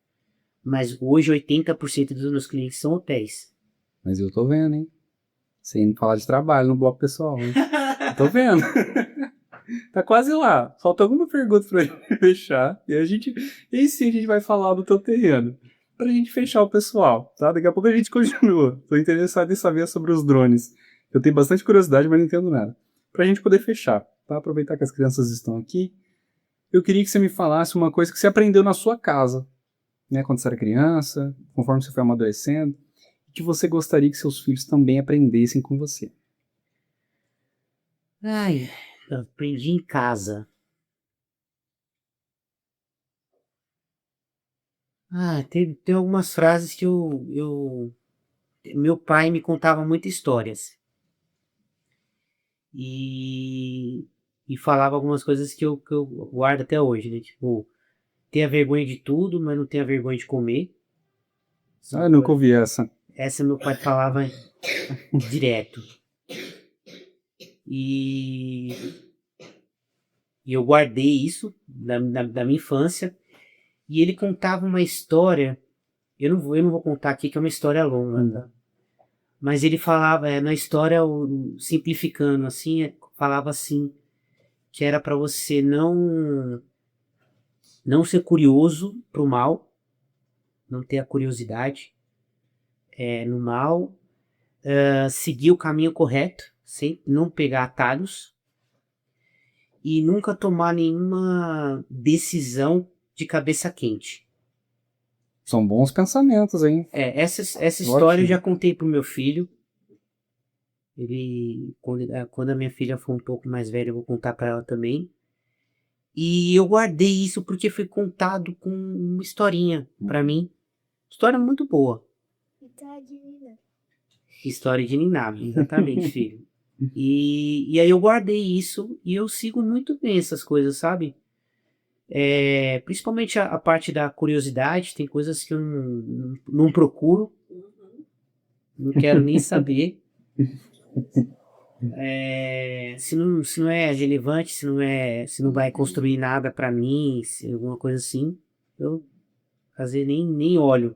mas hoje 80% dos meus clientes são hotéis. Mas eu tô vendo, hein? Sem falar de trabalho no bloco pessoal, hein? Tô vendo. Tá quase lá. Falta alguma pergunta pra gente fechar. E aí sim a gente vai falar do teu terreno. Pra gente fechar o pessoal, tá? Daqui a pouco a gente continua. Tô interessado em saber sobre os drones. Eu tenho bastante curiosidade, mas não entendo nada. Pra gente poder fechar, tá? Aproveitar que as crianças estão aqui. Eu queria que você me falasse uma coisa que você aprendeu na sua casa, né? Quando você era criança, conforme você foi amadurecendo, e que você gostaria que seus filhos também aprendessem com você. Ai, eu aprendi em casa. Tem algumas frases que meu pai me contava muitas histórias. E falava algumas coisas que eu guardo até hoje, né? Tipo, tenha vergonha de tudo, mas não tenha vergonha de comer. Eu nunca ouvi essa. Essa meu pai falava direto. E eu guardei isso da minha infância. E ele contava uma história, eu não vou contar aqui que é uma história longa, tá? Mas ele falava, na história, simplificando assim, falava assim, que era para você não ser curioso pro mal, não ter a curiosidade no mal, seguir o caminho correto, sem não pegar atalhos e nunca tomar nenhuma decisão de cabeça quente. São bons pensamentos, hein? Essa história eu já contei pro meu filho. Quando a minha filha for um pouco mais velha, eu vou contar para ela também. E eu guardei isso porque foi contado com uma historinha para mim. História muito boa. Então, divina. História de Niná, exatamente, filho. E aí eu guardei isso e eu sigo muito bem essas coisas, sabe? Principalmente a parte da curiosidade, tem coisas que eu não procuro, não quero nem saber. Se não é relevante, se não vai construir nada pra mim, se alguma coisa assim, eu fazer nem olho.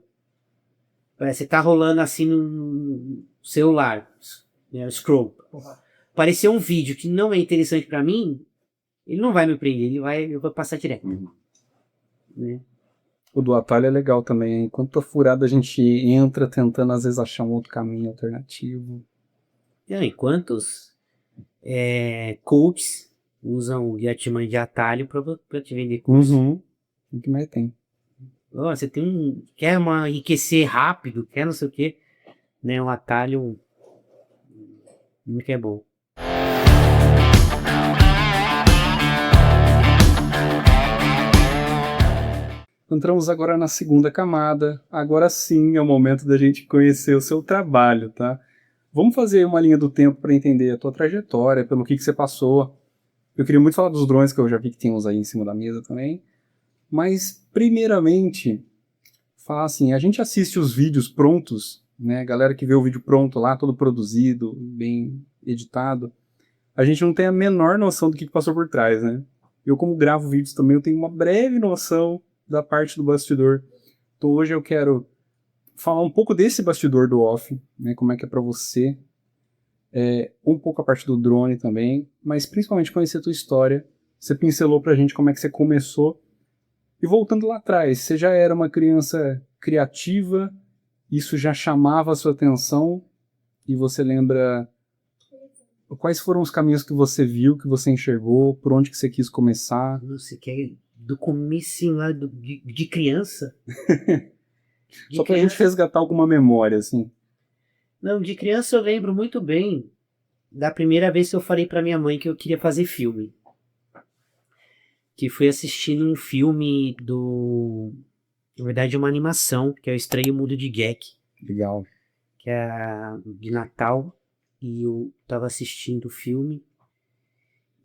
Você tá rolando assim no celular, né, scroll. Apareceu um vídeo que não é interessante pra mim, ele não vai me prender, eu vou passar direto. Né? O do atalho é legal também, hein? Quanta furada a gente entra tentando às vezes achar um outro caminho alternativo. Enquanto os coaches usam o artimanha de atalho pra te vender curso. O que mais tem? Você quer enriquecer rápido, quer não sei o que, né? Um atalho nunca é bom. Entramos agora na segunda camada. Agora sim é o momento da gente conhecer o seu trabalho, tá? Vamos fazer uma linha do tempo para entender a tua trajetória, pelo que você passou. Eu queria muito falar dos drones, que eu já vi que tem uns aí em cima da mesa também. Mas, primeiramente, falar assim, a gente assiste os vídeos prontos, né? Galera que vê o vídeo pronto lá, todo produzido, bem editado. A gente não tem a menor noção do que passou por trás, né? Eu, como gravo vídeos também, eu tenho uma breve noção da parte do bastidor. Então hoje eu quero falar um pouco desse bastidor do off, né? Como é que é para você. Um pouco a parte do drone também, mas principalmente conhecer a tua história. Você pincelou pra gente como é que você começou. E voltando lá atrás, você já era uma criança criativa, isso já chamava a sua atenção, e você lembra quais foram os caminhos que você viu, que você enxergou, por onde que você quis começar? Você quer do comecinho lá de criança? Só pra gente resgatar alguma memória, assim. Não, de criança eu lembro muito bem da primeira vez que eu falei pra minha mãe que eu queria fazer filme. Que foi assistindo um filme na verdade, uma animação, que é o Estranho Mundo de Jack. Legal. Que é de Natal. E eu tava assistindo o filme.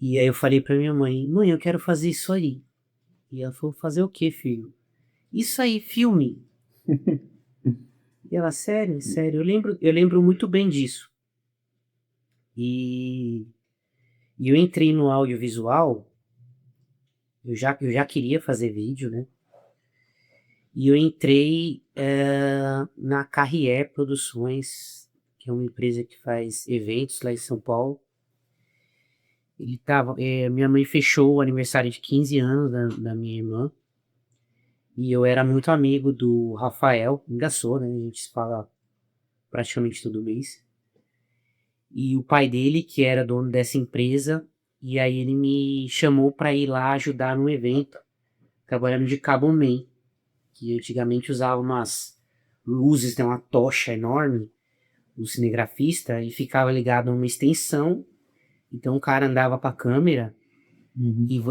E aí eu falei pra minha mãe, mãe, eu quero fazer isso aí. E ela falou, fazer o quê, filho? Isso aí, filme. E ela, sério? Eu lembro muito bem disso. E eu entrei no audiovisual, eu já queria fazer vídeo, né? E eu entrei na Carrier Produções, que é uma empresa que faz eventos lá em São Paulo. Minha mãe fechou o aniversário de 15 anos da minha irmã. E eu era muito amigo do Rafael, ainda sou, né? A gente se fala praticamente todo mês. E o pai dele, que era dono dessa empresa, e aí ele me chamou para ir lá ajudar num evento, trabalhando de cabo man, que antigamente usava umas luzes, né, uma tocha enorme, o cinegrafista, e ficava ligado numa extensão, então o cara andava com a câmera,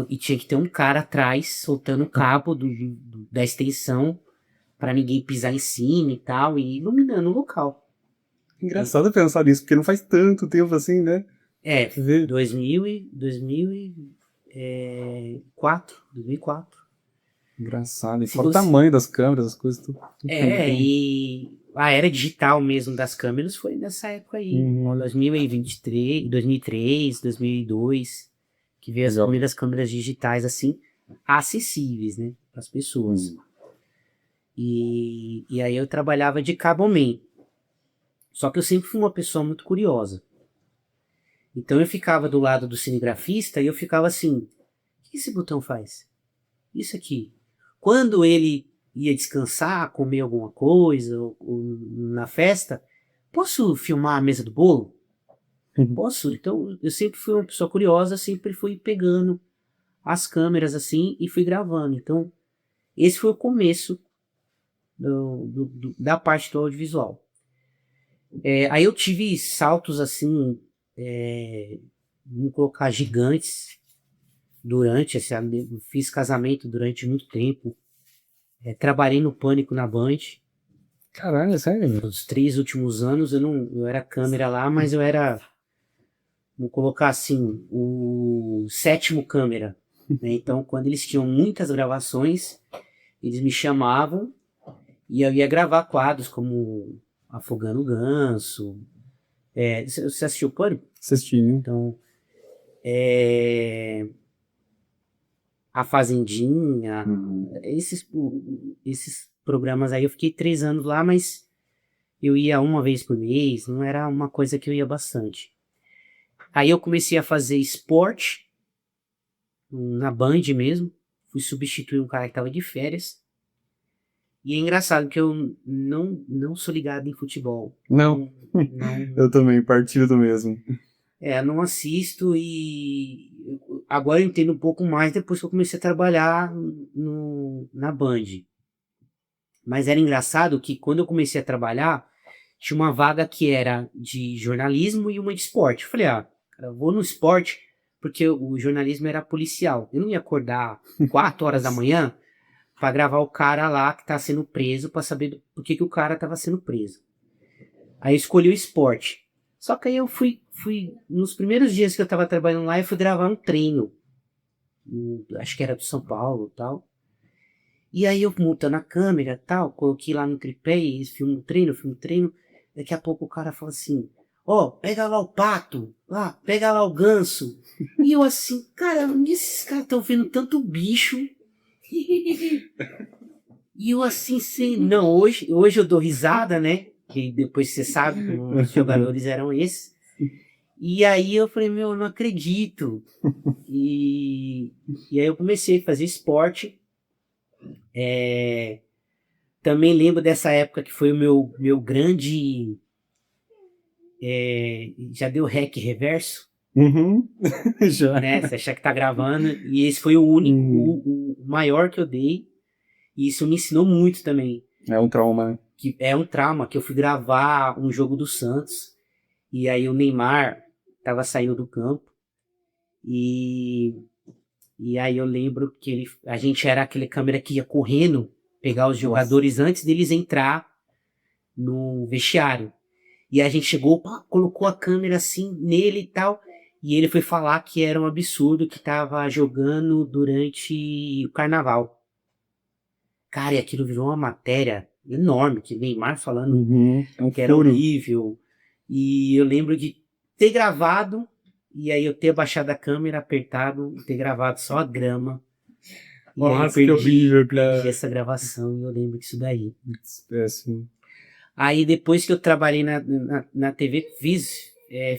e tinha que ter um cara atrás, soltando o cabo da extensão, para ninguém pisar em cima e tal, e iluminando o local. Engraçado pensar nisso, porque não faz tanto tempo assim, né? 2004. Engraçado. E fora o tamanho das câmeras, as coisas, tudo e a era digital mesmo das câmeras foi nessa época aí. 2023, 2003, 2002, que veio as primeiras câmeras digitais assim, acessíveis, né, para as pessoas. E aí eu trabalhava de caboman. Só que eu sempre fui uma pessoa muito curiosa. Então eu ficava do lado do cinegrafista e eu ficava assim, o que esse botão faz? Isso aqui. Quando ele ia descansar, comer alguma coisa, ou na festa, posso filmar a mesa do bolo? Posso? Então eu sempre fui uma pessoa curiosa, sempre fui pegando as câmeras assim e fui gravando. Então esse foi o começo da parte do audiovisual. Aí eu tive saltos assim, vamos colocar gigantes, fiz casamento durante muito tempo, trabalhei no Pânico na Band. Caralho, é sério? Nos 3 últimos anos eu era câmera lá, mas eu era, vamos colocar assim, o 7º câmera, né? Então quando eles tinham muitas gravações, eles me chamavam e eu ia gravar quadros como Afogando o Ganso. Você assistiu o Pânico? Assisti. Então, A Fazendinha, esses programas aí, eu fiquei 3 anos lá, mas eu ia uma vez por mês, não era uma coisa que eu ia bastante. Aí eu comecei a fazer esporte, na Band mesmo, fui substituir um cara que estava de férias. E é engraçado que eu não sou ligado em futebol. Não, eu também, partilho do mesmo. Não assisto e agora eu entendo um pouco mais depois que eu comecei a trabalhar na Band. Mas era engraçado que quando eu comecei a trabalhar, tinha uma vaga que era de jornalismo e uma de esporte. Eu falei, cara, eu vou no esporte porque o jornalismo era policial. Eu não ia acordar 4 horas da manhã para gravar o cara lá que tá sendo preso, para saber por que o cara tava sendo preso. Aí eu escolhi o esporte. Só que aí eu fui nos primeiros dias que eu tava trabalhando lá, eu fui gravar um treino. Acho que era do São Paulo e tal. E aí eu montando a câmera e tal, coloquei lá no tripé e filmo treino. Daqui a pouco o cara fala assim, pega lá o pato, pega lá o ganso. E eu assim, cara, onde esses caras estão vendo tanto bicho? E eu assim, não, hoje eu dou risada, né? Que depois você sabe como os jogadores eram esses. E aí eu falei, eu não acredito. E aí eu comecei a fazer esporte. Também lembro dessa época que foi o meu grande... já deu rec reverso? Já. Né? Você achar que tá gravando. E esse foi o único, o maior que eu dei. E isso me ensinou muito também. É um trauma, né? Que é um trauma, que eu fui gravar um jogo do Santos. E aí o Neymar tava saindo do campo. E aí eu lembro que a gente era aquele câmera que ia correndo pegar os jogadores antes deles entrar no vestiário. E a gente chegou, colocou a câmera assim nele e tal. E ele foi falar que era um absurdo que tava jogando durante o carnaval. Cara, e aquilo virou uma matéria enorme, que Neymar falando que era horrível. E eu lembro de ter gravado, e aí eu ter baixado a câmera, apertado, e ter gravado só a grama. Nossa, que horrível, cara. Perdi essa gravação, e eu lembro disso daí. Péssimo. Aí depois que eu trabalhei na TV,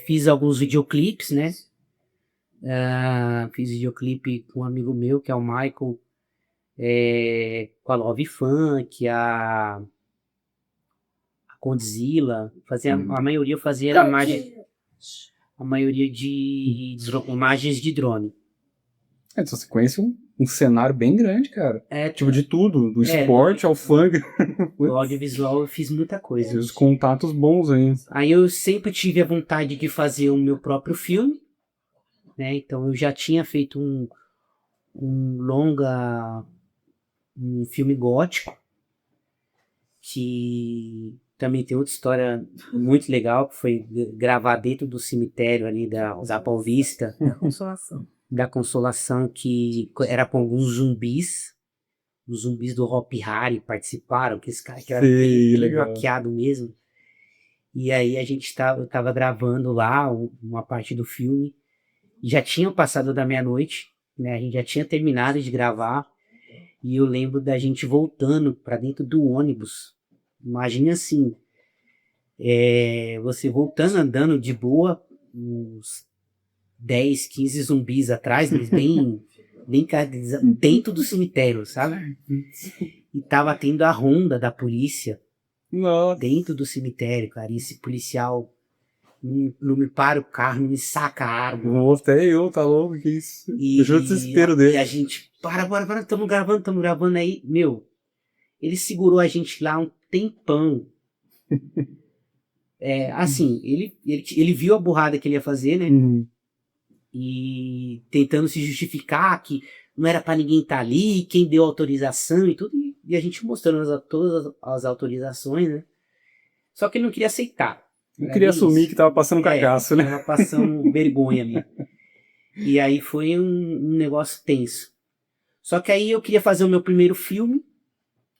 fiz alguns videoclipes, né? Fiz videoclipe com um amigo meu, que é o Michael, com a Love Funk, a Condzilla, a maioria eu fazia a maioria de imagens de drone. Então você conhece um cenário bem grande, cara. Tipo de tudo, do esporte ao funk. No audiovisual eu fiz muita coisa. Os contatos bons aí. Aí eu sempre tive a vontade de fazer o meu próprio filme, né? Então eu já tinha feito um filme gótico, que também tem outra história muito legal, que foi gravar dentro do cemitério ali da Paulista. Da Consolação, que era com alguns zumbis. Os zumbis do Hop Hari participaram, que esse cara que era bem hackeado mesmo. E aí eu tava gravando lá uma parte do filme. Já tinha passado da meia-noite, né? A gente já tinha terminado de gravar. E eu lembro da gente voltando para dentro do ônibus. Imagine assim, você voltando, andando de boa, uns 10, 15 zumbis atrás, mas bem dentro do cemitério, sabe? E tava tendo a ronda da polícia Nossa. dentro do cemitério, cara. E esse policial não me para o carro, não me saca a arma. Nossa, até eu, tá louco, que isso? E, Eu juro o desespero e dele. a gente, para, tamo gravando aí. Meu, ele segurou a gente lá um tempão. Assim, ele viu a burrada que ele ia fazer, né? Uhum. E tentando se justificar que não era pra ninguém estar ali, quem deu autorização e tudo. E a gente mostrando todas as autorizações, né? Só que ele não queria aceitar. Eu Era queria bem assumir isso. que tava passando cagaço, né? Tava passando vergonha ali. E aí foi um negócio tenso. Só que aí eu queria fazer o meu primeiro filme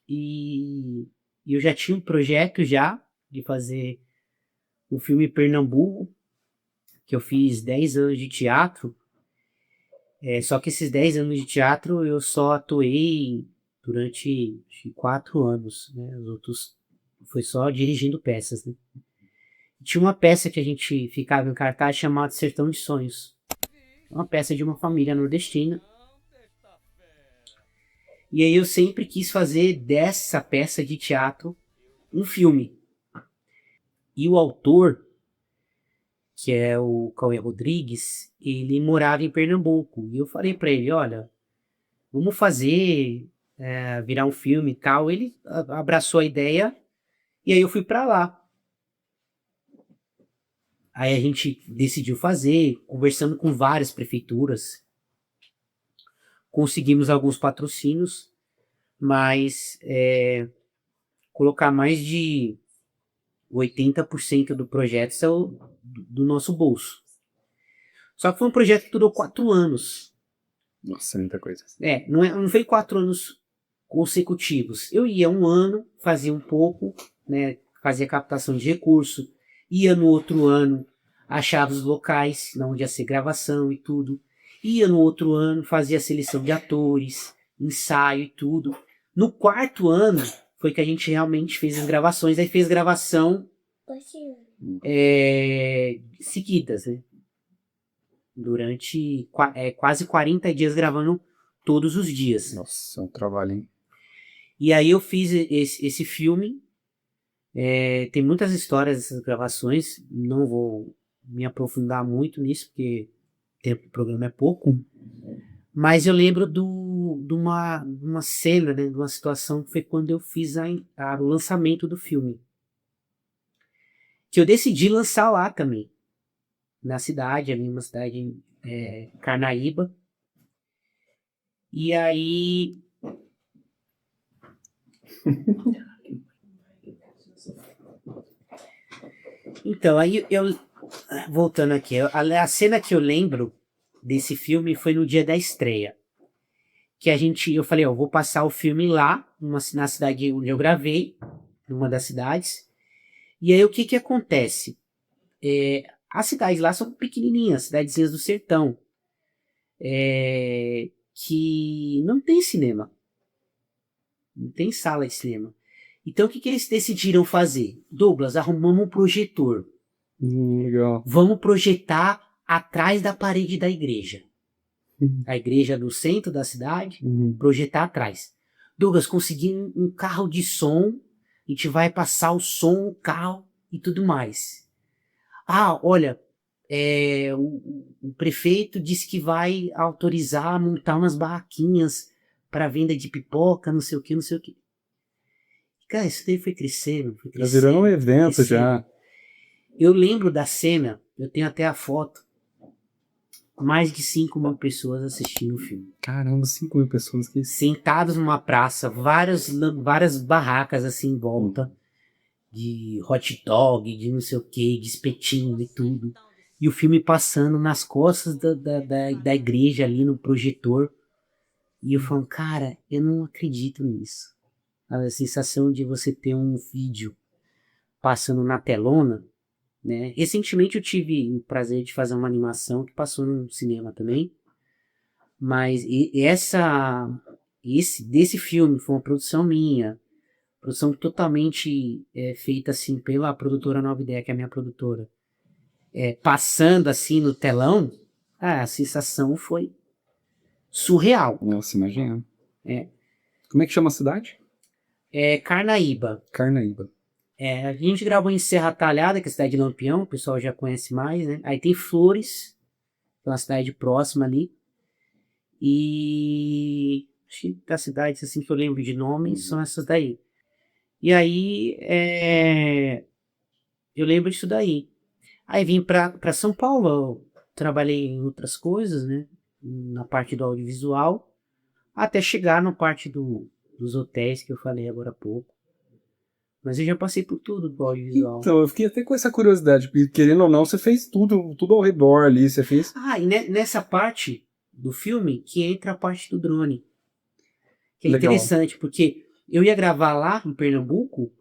e eu já tinha um projeto já de fazer um filme em Pernambuco, que eu fiz 10 anos de teatro. Só que esses 10 anos de teatro eu só atuei durante acho que 4 anos, né? Os outros foi só dirigindo peças, né? Tinha uma peça que a gente ficava em cartaz chamada Sertão de Sonhos. Uma peça de uma família nordestina. E aí eu sempre quis fazer dessa peça de teatro um filme. E o autor, que é o Cauê Rodrigues, ele morava em Pernambuco. E eu falei pra ele, olha, vamos fazer, virar um filme e tal. Ele abraçou a ideia e aí eu fui pra lá. Aí a gente decidiu fazer, conversando com várias prefeituras. Conseguimos alguns patrocínios, mas colocar mais de 80% do projeto saiu do nosso bolso. Só que foi um projeto que durou 4 anos. Nossa, muita coisa. Não foi 4 anos consecutivos. Eu ia um ano, fazia um pouco, né, fazia captação de recurso, ia no outro ano, achava os locais onde ia ser gravação e tudo. Ia no outro ano, fazia seleção de atores, ensaio e tudo. No 4º ano foi que a gente realmente fez as gravações. Aí fez gravação seguidas, né? Durante quase 40 dias gravando todos os dias. Nossa, é um trabalho, hein? E aí eu fiz esse filme. Tem muitas histórias dessas gravações. Não vou me aprofundar muito nisso, porque o tempo do programa é pouco. Mas eu lembro de uma cena, né, de uma situação que foi quando eu fiz o lançamento do filme. Que eu decidi lançar lá também. Na cidade, ali uma cidade Carnaíba. E aí... Então, aí eu... Voltando aqui, a cena que eu lembro desse filme foi no dia da estreia. Que eu falei, eu vou passar o filme lá, na cidade onde eu gravei, numa das cidades. E aí o que acontece? As cidades lá são pequenininhas, cidadezinhas do sertão, que não tem cinema, não tem sala de cinema. Então o que eles decidiram fazer? Douglas, arrumamos um projetor. Legal. Vamos projetar atrás da parede da igreja. A igreja no centro da cidade, projetar atrás. Douglas, consegui um carro de som, a gente vai passar o som, o carro e tudo mais. Olha, o prefeito disse que vai autorizar montar umas barraquinhas para venda de pipoca, não sei o que, não sei o que. Cara, isso daí foi crescendo. Já virou um evento já. Eu lembro da cena, eu tenho até a foto, mais de 5.000 pessoas assistindo o filme. Caramba, 5.000 pessoas. Que... Sentados numa praça, várias barracas assim em volta, de hot dog, de não sei o que, de espetinho e tudo. E o filme passando nas costas da igreja ali no projetor. E eu falando, cara, eu não acredito nisso. A sensação de você ter um vídeo passando na telona, né? Recentemente eu tive o prazer de fazer uma animação que passou no cinema também. Mas desse filme foi uma produção minha. Produção totalmente feita assim pela produtora Nova Ideia, que é a minha produtora. Passando assim no telão, a sensação foi surreal. Nossa, imagina. É. Como é que chama a cidade? Carnaíba. Carnaíba. A gente gravou em Serra Talhada, que é a cidade de Lampião, o pessoal já conhece mais, né? Aí tem Flores, que é uma cidade próxima ali. E acho que das cidades assim que eu lembro de nome são essas daí. E aí eu lembro disso daí. Aí vim pra São Paulo, eu trabalhei em outras coisas, né? Na parte do audiovisual, até chegar na parte dos hotéis que eu falei agora há pouco. Mas eu já passei por tudo do audiovisual. Então, eu fiquei até com essa curiosidade, porque querendo ou não, você fez tudo ao redor ali, você fez... E nessa parte do filme que entra a parte do drone. Que é Legal. interessante, porque eu ia gravar lá em Pernambuco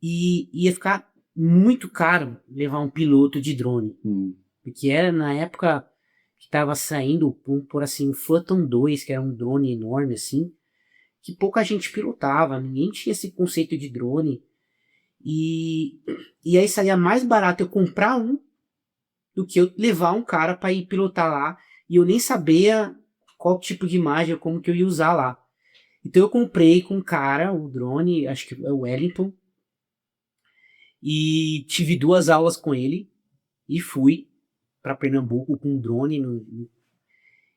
e ia ficar muito caro levar um piloto de drone. Porque era na época que estava saindo, por assim, o Phantom 2, que era um drone enorme assim, que pouca gente pilotava, ninguém tinha esse conceito de drone. E aí saía mais barato eu comprar um do que eu levar um cara para ir pilotar lá, e eu nem sabia qual tipo de imagem, como que eu ia usar lá. Então eu comprei com um cara o drone, acho que é o Wellington, e tive 2 aulas com ele, e fui para Pernambuco com um drone.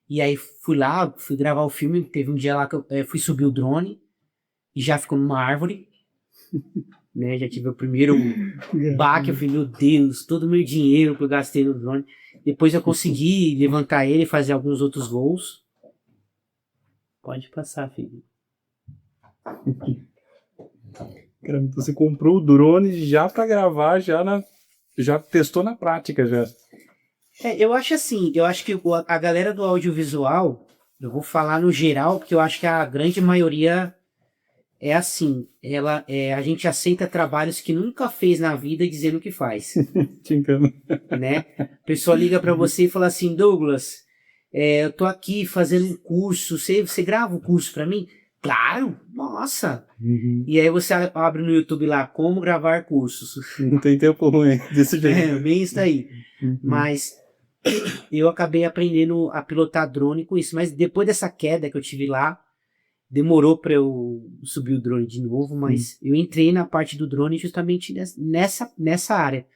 E aí fui lá, fui gravar o filme, teve um dia lá que eu fui subir o drone, e já ficou numa árvore, né, já tive o primeiro baque, eu falei, meu Deus, todo o meu dinheiro que eu gastei no drone. Depois eu consegui levantar ele e fazer alguns outros voos. Pode passar, filho. Cara, então você comprou o drone já pra gravar, já testou na prática, já. Eu acho assim, eu acho que a galera do audiovisual, eu vou falar no geral, porque eu acho que a grande maioria é assim, a gente aceita trabalhos que nunca fez na vida dizendo que faz, Te entendo. né? A pessoa liga pra você e fala assim, Douglas, eu tô aqui fazendo um curso, você grava um curso pra mim? Claro, nossa! E aí você abre no YouTube lá, como gravar cursos. Não tem tempo ruim desse jeito. Bem isso daí. Mas eu acabei aprendendo a pilotar drone com isso. Mas depois dessa queda que eu tive lá, demorou para eu subir o drone de novo, mas eu entrei na parte do drone justamente nessa área.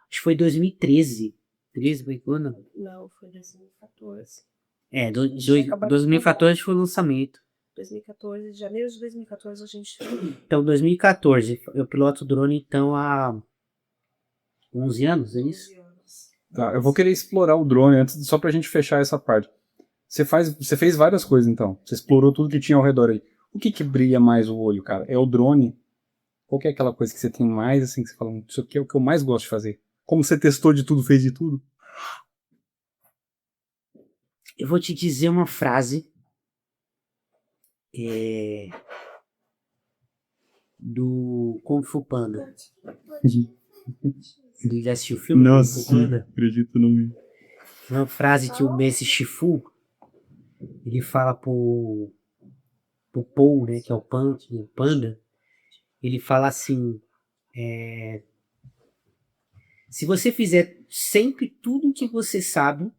Acho que foi 2013. 13 foi quando? Não, foi 2014. 2014 foi o lançamento. 2014, janeiro de 2014 a gente... Então, 2014. Eu piloto drone então há 11 anos, é isso? 11 anos. Tá, eu vou querer explorar o drone antes, só pra gente fechar essa parte. Você fez várias coisas, então. Você explorou tudo que tinha ao redor aí. O que brilha mais o olho, cara? É o drone? Qual que é aquela coisa que você tem mais, assim, que você fala, isso aqui é o que eu mais gosto de fazer? Como você testou de tudo, fez de tudo? Eu vou te dizer uma frase do Kung Fu Panda. Já assistiu o filme? Nossa, Kung Fu Panda? acredito no mim. Uma frase que o Messi Shifu, ele fala pro Paul, né, que é o Panda, ele fala assim, se você fizer sempre tudo o que você sabe,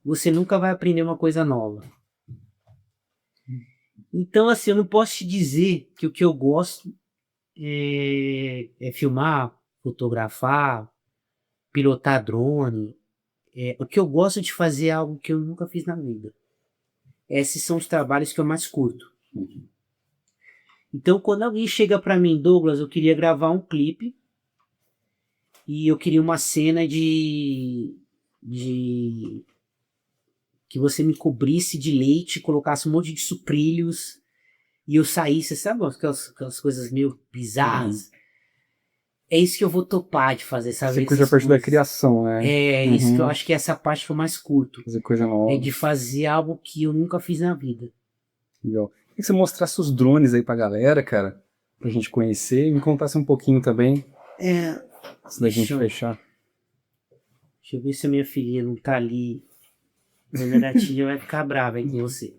você nunca vai aprender uma coisa nova. Então, assim, eu não posso te dizer que o que eu gosto é filmar, fotografar, pilotar drone. O que eu gosto de fazer é algo que eu nunca fiz na vida. Esses são os trabalhos que eu mais curto. Então, quando alguém chega para mim, Douglas, eu queria gravar um clipe e eu queria uma cena de que você me cobrisse de leite, colocasse um monte de sucrilhos e eu saísse, sabe, aquelas coisas meio bizarras. É isso que eu vou topar de fazer, sabe? Fazer coisa a partir da criação, né? Isso que eu acho que essa parte que eu mais curto. Fazer coisa nova. É de fazer algo que eu nunca fiz na vida. Legal. Queria que você mostrasse os drones aí pra galera, cara, pra gente conhecer e me contasse um pouquinho também. Antes da gente fechar. Deixa eu ver se a minha filhinha não tá ali. A minha netinha vai ficar brava aí com você.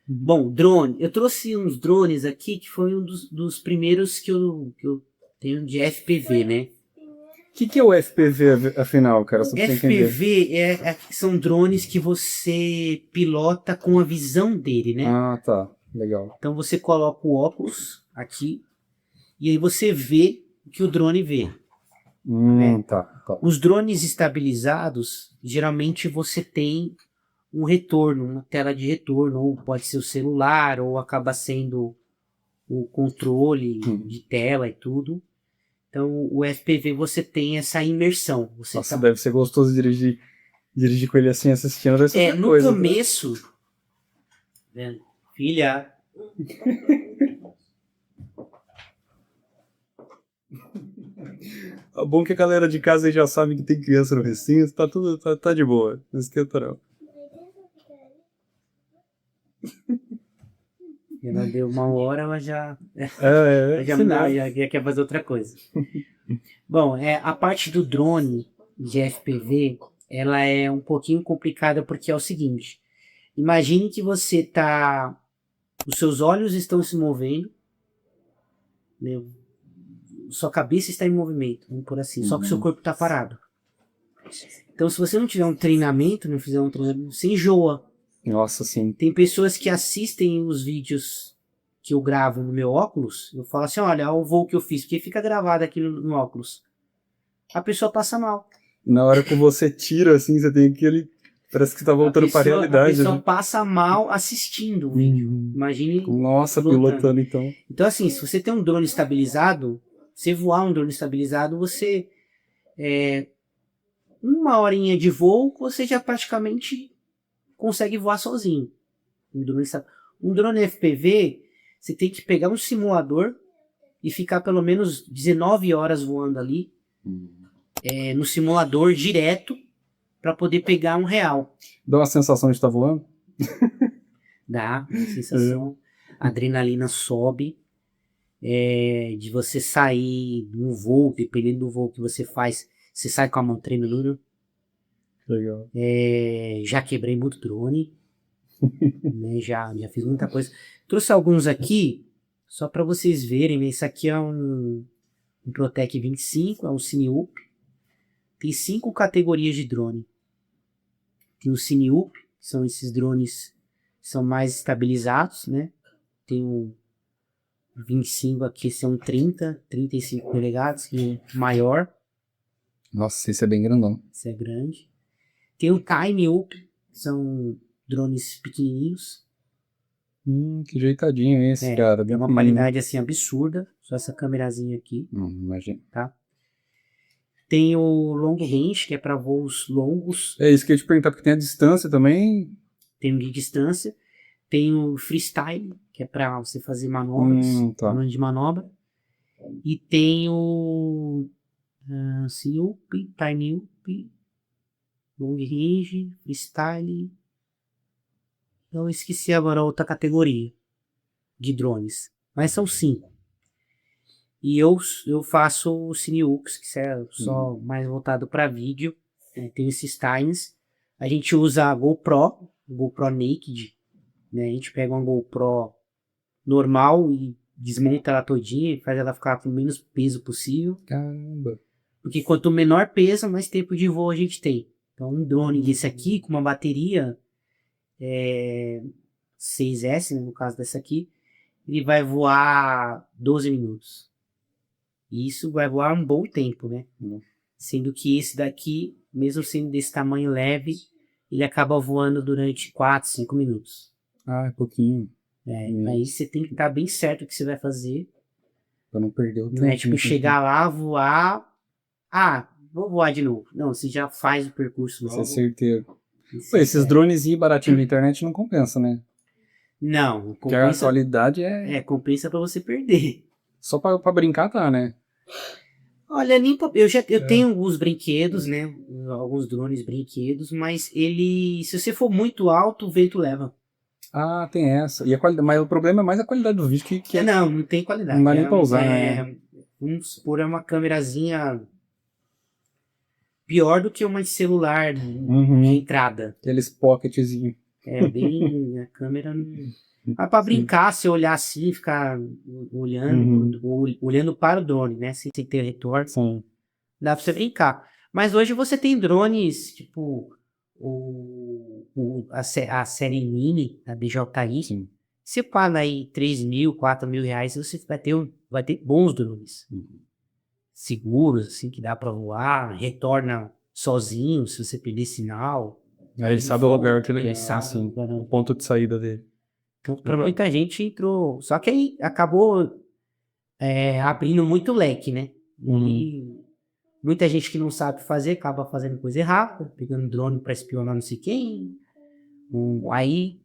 Bom, drone. Eu trouxe uns drones aqui que foi um dos primeiros que eu tenho de FPV, né? O que é o FPV, afinal, cara? Só pra você entender. FPV são drones que você pilota com a visão dele, né? Ah, tá. Legal. Então você coloca o óculos aqui e aí você vê o que o drone vê. Tá. Os drones estabilizados, geralmente você tem um retorno, uma tela de retorno, ou pode ser o celular, ou acaba sendo o controle de tela e tudo. Então o FPV você tem essa imersão. Você Nossa, deve ser gostoso dirigir com ele assim, assistindo. Deve ser outra no coisa, começo, né, filha, É bom que a galera de casa aí já sabe que tem criança no recinto, tá tudo tá de boa. Não esquenta não. ela deu uma hora, ela já Sinal. já quer fazer outra coisa. Bom, a parte do drone de FPV, ela é um pouquinho complicada porque é o seguinte: imagine que os seus olhos estão se movendo, né? Sua cabeça está em movimento, vamos por assim, só que seu corpo está parado. Então, se você não tiver um treinamento, não fizer um treinamento, você enjoa. Nossa, sim. Tem pessoas que assistem os vídeos que eu gravo no meu óculos, eu falo assim, olha o voo que eu fiz, porque fica gravado aqui no óculos. A pessoa passa mal. Na hora que você tira, assim, você tem aquele... Parece que tá voltando pra realidade. A pessoa né? passa mal assistindo o vídeo. Imagine... Nossa, pilotando então. Então, assim, se você tem um drone estabilizado, você voar um drone estabilizado, você... uma horinha de voo, você já praticamente consegue voar sozinho. Um drone FPV, você tem que pegar um simulador e ficar pelo menos 19 horas voando ali, no simulador direto, para poder pegar um real. Dá uma sensação de estar voando? Dá, uma sensação. A adrenalina sobe. De você sair de um voo, dependendo do voo que você faz, você sai com a mão tremendo. Legal. Já quebrei muito drone. Né, já fiz muita coisa. Trouxe alguns aqui, só para vocês verem. Né, esse aqui é um Protec 25, é um Cineuk. Tem 5 categorias de drone. Tem o Cineuk, que são esses drones que são mais estabilizados, né? Tem o 25 aqui, esse é um 35 polegadas, que é maior. Nossa, esse é bem grandão. Esse é grande. Tem o Timeuk, que são drones pequenininhos. Que jeitadinho esse, cara. Tem uma qualidade assim absurda. Só essa câmerazinha aqui. Imagina. Tá? Tem o Long Range, que é para voos longos. É isso que eu ia te perguntar, porque tem a distância também. Tem o de distância. Tem o Freestyle, que é para você fazer manobras. Tá. De manobra. E tem o Cineuk, Timeuk, Long Range, Freestyle. Eu esqueci agora a outra categoria de drones. Mas são 5. E eu faço o Cineux, que é só mais voltado para vídeo. Tem esses times. A gente usa a GoPro Naked. Né? A gente pega uma GoPro normal e desmonta ela todinha e faz ela ficar com o menos peso possível. Caramba. Porque quanto menor peso, mais tempo de voo a gente tem. Então um drone desse aqui, com uma bateria 6S, né, no caso dessa aqui, ele vai voar 12 minutos. E isso vai voar um bom tempo, né? Sendo que esse daqui, mesmo sendo desse tamanho leve, ele acaba voando durante 4, 5 minutos. É pouquinho. Aí você tem que estar bem certo o que você vai fazer. Pra não perder o tempo. Não é tipo chegar lá, voar... vou voar de novo. Não, você já faz o percurso logo. Isso é certeiro. Pô, esses drones baratinhos na internet não compensa, né? Não, Porque a qualidade compensa pra você perder. Só pra brincar tá, né? Olha, eu tenho alguns brinquedos, né? Alguns drones brinquedos, mas se você for muito alto, o vento leva. Ah, tem essa. E a qualidade, mas o problema é mais a qualidade do vídeo que Não tem qualidade. Não dá nem pra usar, né? Vamos supor, é uma câmerazinha pior do que uma de celular de entrada. Aqueles pocketzinhos. Bem, a câmera não... Mas pra brincar, você olhar assim, ficar olhando, olhando para o drone, né? Sem ter retorno, Sim. dá pra você brincar. Mas hoje você tem drones, tipo, a série Mini, a DJI. Sim. Você paga aí 3 mil, 4 mil reais, você vai ter bons drones. Seguros, assim, que dá pra voar, retorna sozinho, se você perder sinal. Aí ele sabe o lugar que ele Ele sabe, assim, o ponto de saída dele. Então, pra muita gente entrou. Só que aí acabou abrindo muito leque, né? E muita gente que não sabe fazer acaba fazendo coisa errada, pegando drone pra espionar não sei quem. Aí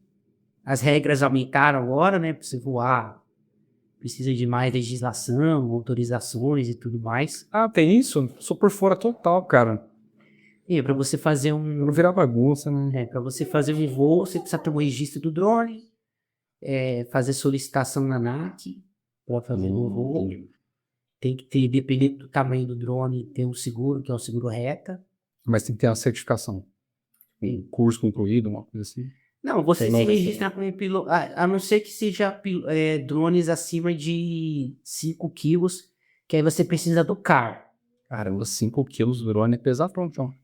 as regras aumentaram agora, né? Pra você voar, precisa de mais legislação, autorizações e tudo mais. Ah, tem isso? Sou por fora total, cara. E pra você fazer Não virar bagunça, né? para você fazer um voo, você precisa ter um registro do drone, fazer solicitação na ANAC para fazer o voo. Tem que ter, dependendo do tamanho do drone, ter um seguro, que é o seguro reta. Mas tem que ter uma certificação. Um curso concluído, uma coisa assim. Não, você se registra como piloto, a não ser que seja drones acima de 5 quilos, que aí você precisa do CAR. Caramba, 5 quilos do drone é pesadão, então.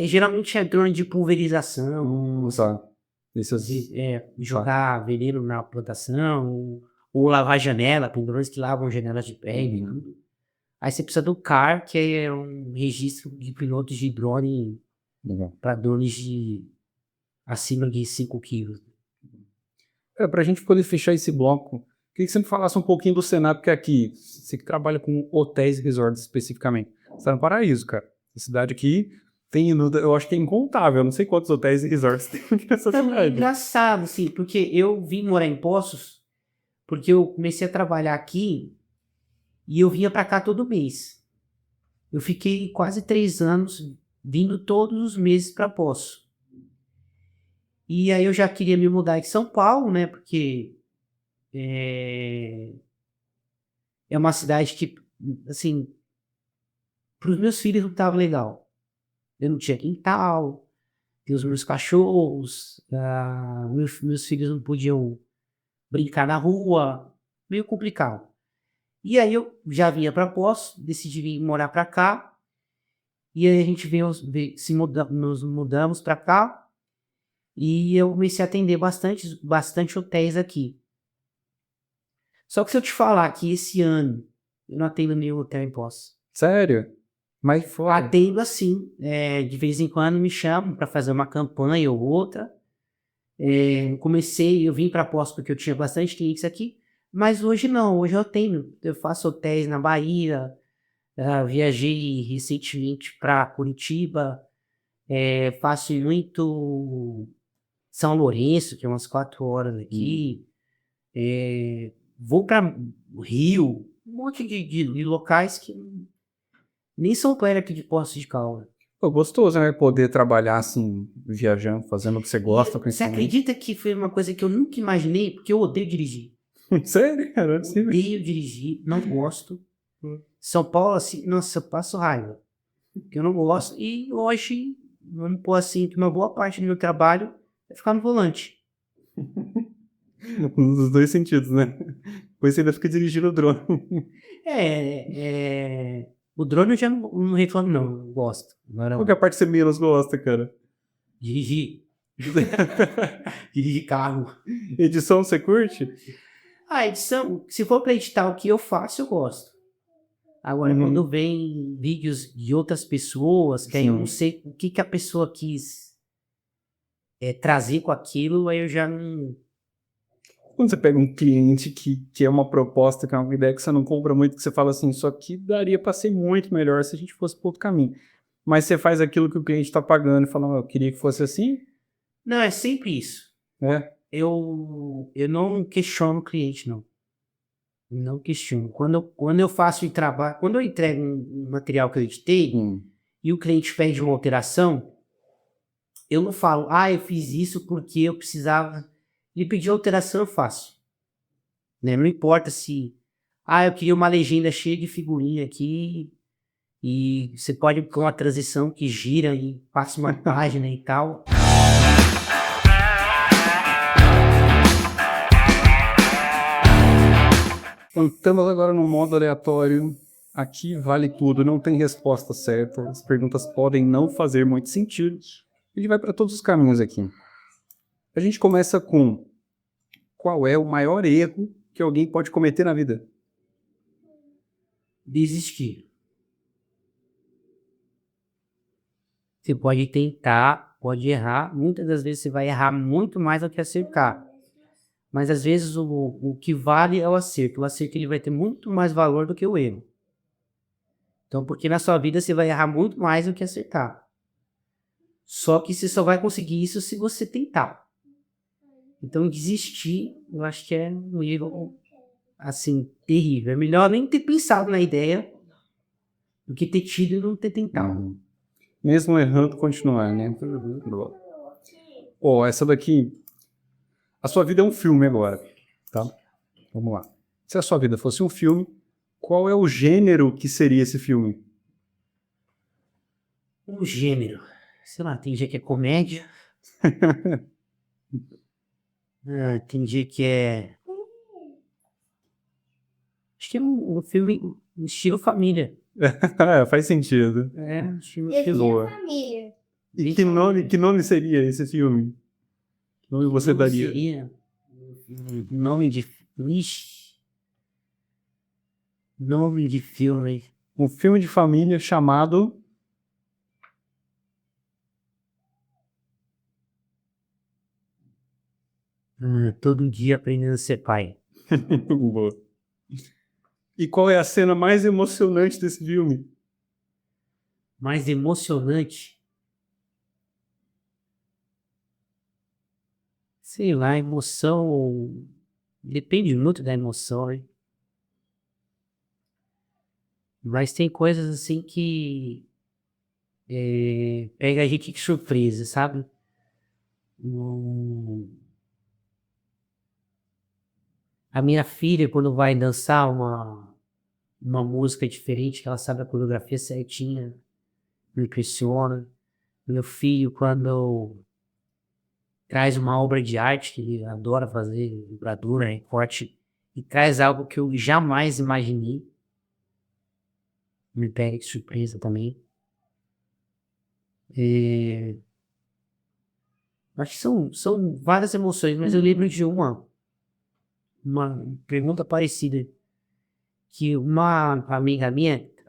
Geralmente é drone de pulverização, Tá. jogar veneno na plantação, ou lavar janela, tem drones que lavam janelas de pele. Aí você precisa do CAR, que é um registro de pilotos de drone para drones de acima de 5 quilos. Pra gente poder fechar esse bloco, queria que você me falasse um pouquinho do cenário, porque aqui, você que trabalha com hotéis e resorts especificamente, você tá no Paraíso, cara. A cidade aqui tem, eu acho que é incontável, eu não sei quantos hotéis e resorts tem aqui nessa É cidade. engraçado, assim, porque eu vim morar em Poços, porque eu comecei a trabalhar aqui e eu vinha pra cá todo mês. Eu fiquei quase 3 anos vindo todos os meses pra Poços. E aí eu já queria me mudar em São Paulo, né? Porque é uma cidade que, assim, para os meus filhos não estava legal. Eu não tinha quintal, tinha os meus cachorros, meus filhos não podiam brincar na rua, meio complicado. E aí eu já vinha para Poços, decidi vir morar para cá, e aí a gente nos mudamos para cá, e eu comecei a atender bastante hotéis aqui. Só que se eu te falar que esse ano eu não atendo nenhum hotel em Poços. Sério? Mas foi. Atendo assim, de vez em quando me chamam para fazer uma campanha ou outra. Eu vim para Poços porque eu tinha bastante clientes aqui, mas hoje não, hoje eu faço hotéis na Bahia, viajei recentemente para Curitiba, faço muito São Lourenço, que é umas 4 horas aqui, vou para Rio, um monte de locais que nem são perto de Poços de Caldas. Pô, gostoso, né? Poder trabalhar assim, viajando, fazendo o que você gosta. Você acredita que foi uma coisa que eu nunca imaginei? Porque eu odeio dirigir. Sério, cara? Odeio dirigir, não gosto. São Paulo, assim, nossa, eu passo raiva. Porque eu não gosto. E hoje, vamos pôr assim, que uma boa parte do meu trabalho é ficar no volante. Nos dois sentidos, né? Depois você ainda fica dirigindo o drone. O drone eu já não reclamo, não. Eu gosto. Agora, Qual que é a parte que você menos gosta, cara? dirigir. Dirigir carro. Edição você curte? A edição, se for pra editar o que eu faço, eu gosto. Agora, quando vem vídeos de outras pessoas, que aí eu não sei o que a pessoa quis trazer com aquilo, aí eu já não... Quando você pega um cliente que é uma proposta, que é uma ideia que você não compra muito, que você fala assim, isso aqui daria para ser muito melhor se a gente fosse por outro caminho. Mas você faz aquilo que o cliente está pagando e fala, eu queria que fosse assim. Não, é sempre isso. Eu não questiono o cliente, não. Não questiono. Quando eu faço o trabalho, quando eu entrego um material que eu editei e o cliente pede uma alteração, eu não falo, eu fiz isso porque eu precisava. Ele pediu alteração, eu faço. Né? Não importa se... eu queria uma legenda cheia de figurinha aqui e você pode pôr uma transição que gira e passa uma página e tal. Estamos agora no modo aleatório. Aqui vale tudo, não tem resposta certa. As perguntas podem não fazer muito sentido. A gente vai para todos os caminhos aqui. A gente começa com: qual é o maior erro que alguém pode cometer na vida? Desistir. Você pode tentar, pode errar. Muitas das vezes você vai errar muito mais do que acertar. Mas às vezes o que vale é o acerto. O acerto ele vai ter muito mais valor do que o erro. Então, porque na sua vida você vai errar muito mais do que acertar. Só que você só vai conseguir isso se você tentar. Então, desistir, eu acho que é um erro, assim, terrível. É melhor nem ter pensado na ideia do que ter tido e não ter tentado. Mesmo errando, continuar, né? Ó, essa daqui. A sua vida é um filme agora, tá? Vamos lá. Se a sua vida fosse um filme, qual é o gênero que seria esse filme? Um gênero. Sei lá, tem dia que é comédia. Tem dia que é... Acho que é um filme estilo família. Faz sentido. Estilo Esse é Boa. família. E que nome seria esse filme? Que nome você daria? Seria nome de... Ixi. Nome de filme. Um filme de família chamado... Todo dia aprendendo a ser pai. Boa. E qual é a cena mais emocionante desse filme? Mais emocionante. Sei lá, emoção. Depende muito da emoção, hein? Mas tem coisas assim que pega a gente de surpresa, sabe? A minha filha, quando vai dançar uma música diferente, que ela sabe a coreografia certinha, me impressiona. Meu filho, quando traz uma obra de arte, que ele adora fazer, gravura, corte, e traz algo que eu jamais imaginei, me pega de surpresa também. Acho que são várias emoções, mas eu lembro de uma pergunta parecida, que uma amiga minha, que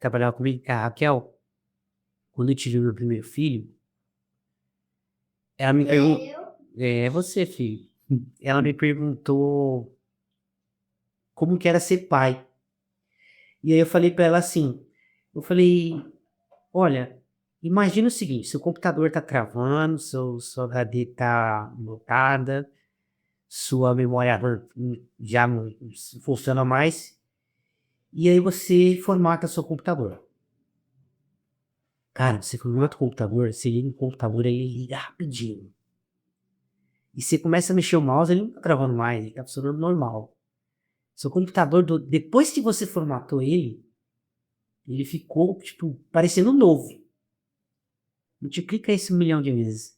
trabalhava comigo, que é a Raquel, quando eu tive meu primeiro filho, ela me perguntou... É você, filho. Ela me perguntou como que era ser pai. E aí eu falei pra ela assim, olha, imagina o seguinte, seu computador tá travando, sua HD tá bloqueada, sua memória RAM já não funciona mais, e aí você formata seu computador. Cara, você formata o computador, você liga o computador, aí ele liga rapidinho. E você começa a mexer o mouse, ele não tá travando mais, ele tá funcionando normal. Seu computador, depois que você formatou ele ficou, tipo, parecendo novo. Multiplica isso 1 milhão de vezes.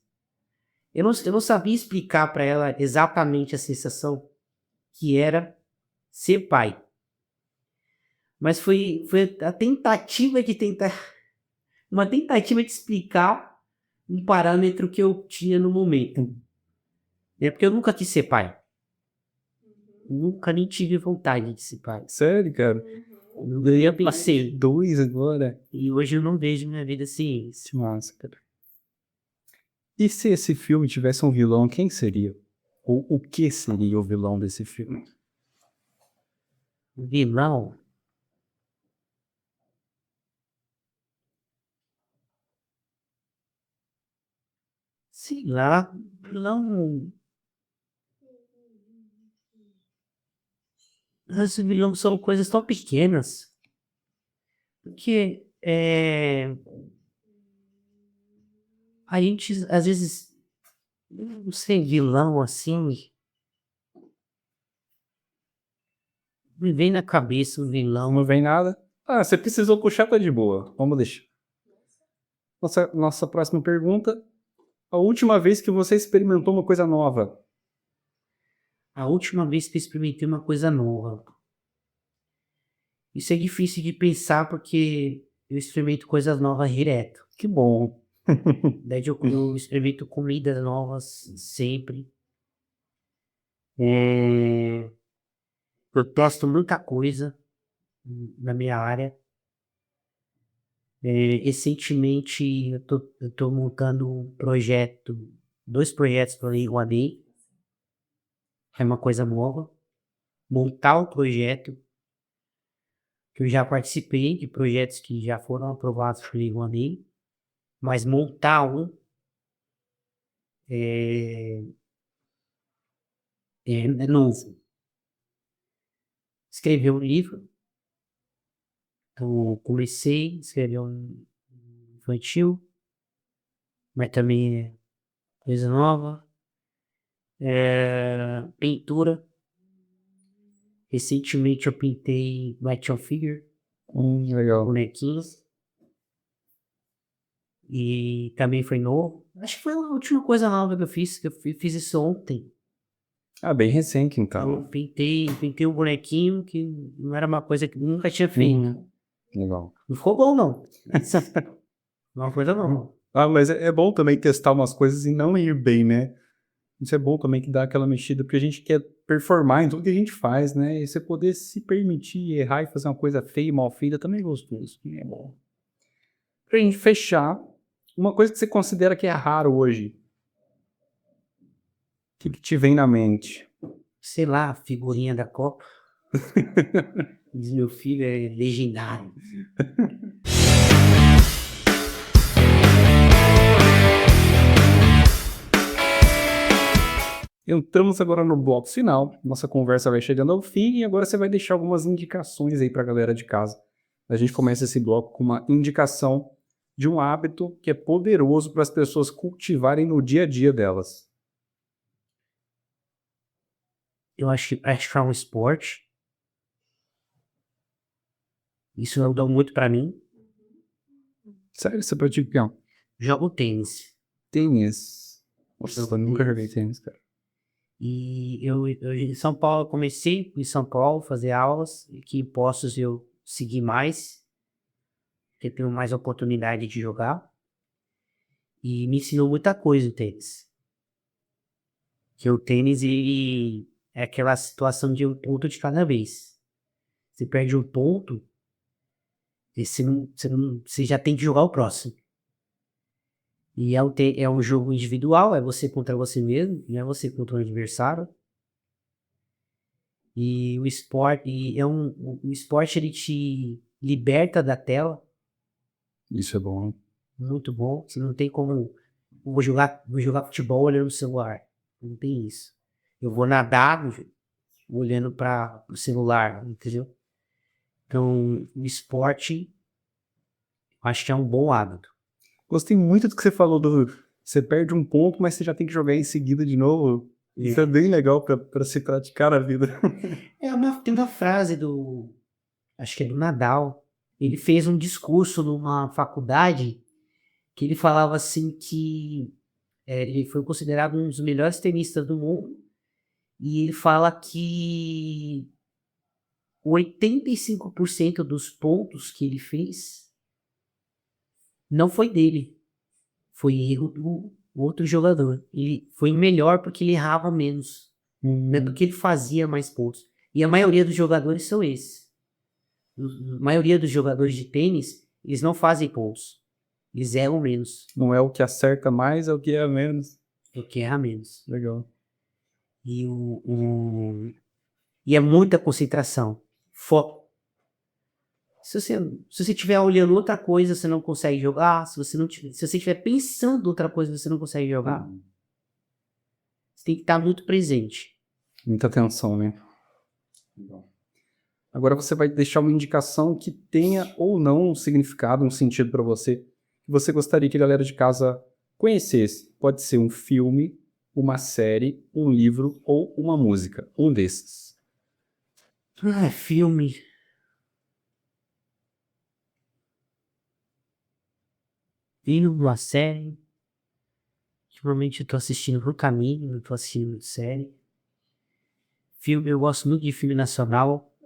Eu não sabia explicar para ela exatamente a sensação que era ser pai. Mas foi a tentativa de uma tentativa de explicar um parâmetro que eu tinha no momento. É porque eu nunca quis ser pai. Nunca nem tive vontade de ser pai. Sério, cara? Eu ia ser 2 agora? E hoje eu não vejo minha vida assim. Que massa, cara. E se esse filme tivesse um vilão, quem seria? Ou o que seria o vilão desse filme? Vilão? Sei lá, vilão... Os vilões são coisas tão pequenas. Porque a gente, às vezes, não sei, vilão assim... Me vem na cabeça um vilão. Não vem nada? Ah, você precisou puxar, tá de boa. Vamos deixar. Nossa próxima pergunta. A última vez que você experimentou uma coisa nova? A última vez que eu experimentei uma coisa nova. Isso é difícil de pensar porque eu experimento coisas novas direto. Que bom. Daí eu experimento comidas novas sempre. Eu testo muita coisa na minha área. Recentemente eu tô montando dois projetos para a Iguabi. É uma coisa nova. Montar o projeto, que eu já participei de projetos que já foram aprovados por Iguabi, mas montar é novo. Escrever um livro, eu comecei a escrever um infantil, mas também é coisa nova. Pintura. Recentemente eu pintei action figure, Legal. bonequinhos. E também foi novo. Acho que foi a última coisa nova que eu fiz, fiz isso ontem. Ah, bem recente, Eu então. pintei um bonequinho que não era uma coisa que eu nunca tinha feito. Legal. Não ficou bom, não. Uma coisa não. Ah, mas é bom também testar umas coisas e não ir bem, né? Isso é bom também que dá aquela mexida, porque a gente quer performar em tudo que a gente faz, né? E você poder se permitir errar e fazer uma coisa feia e mal feita também é gostoso. É bom. Pra gente fechar, uma coisa que você considera que é raro hoje. O que te vem na mente? Sei lá, figurinha da Copa. Diz meu filho, é legendário. Entramos agora no bloco final. Nossa conversa vai chegando ao fim e agora você vai deixar algumas indicações aí pra galera de casa. A gente começa esse bloco com uma indicação de um hábito que é poderoso para as pessoas cultivarem no dia a dia delas. Eu acho que é um esporte. Isso eu dou muito pra mim. Sério, você pratica Jogo tênis. tênis? Nossa, eu nunca joguei tênis, cara. E eu em São Paulo, comecei em São Paulo fazer aulas, e que em Poços eu segui mais, porque tenho mais oportunidade de jogar. E me ensinou muita coisa o tênis. Que o tênis, ele é aquela situação de um ponto de cada vez. Você perde um ponto, e você já tem que jogar o próximo. E é um jogo individual, é você contra você mesmo, não é você contra o adversário. E o esporte, o esporte ele te liberta da tela, Isso é bom. muito bom. Você não tem como, vou jogar futebol olhando o celular. Não tem isso. Eu vou nadar olhando para o celular, entendeu? Então, o esporte, acho que é um bom hábito. Gostei muito do que você falou do... Você perde um ponto, mas você já tem que jogar em seguida de novo. Isso é bem legal para se praticar na vida. Tem uma frase acho que é do Nadal. Ele fez um discurso numa faculdade que ele falava assim que ele foi considerado um dos melhores tenistas do mundo. E ele fala que 85% dos pontos que ele fez não foi dele. Foi erro do outro jogador. Ele foi melhor porque ele errava menos. Não é porque ele fazia mais pontos. E a maioria dos jogadores são esses. A maioria dos jogadores de tênis, eles não fazem pontos. Eles erram menos Não é o que acerta mais, é o que é menos. do que erra menos. Legal. E, e é muita concentração. Foco. Se você estiver olhando outra coisa, você não consegue jogar. Se você estiver pensando outra coisa, você não consegue jogar. Você tem que estar muito presente. Muita atenção, né? Legal. Agora você vai deixar uma indicação que tenha ou não um significado, um sentido para você, que você gostaria que a galera de casa conhecesse. Pode ser um filme, uma série, um livro ou uma música. Um desses. Filme. Filme, uma série. Ultimamente eu tô assistindo Pro Caminho, não tô assistindo série. Filme, eu gosto muito de filme nacional.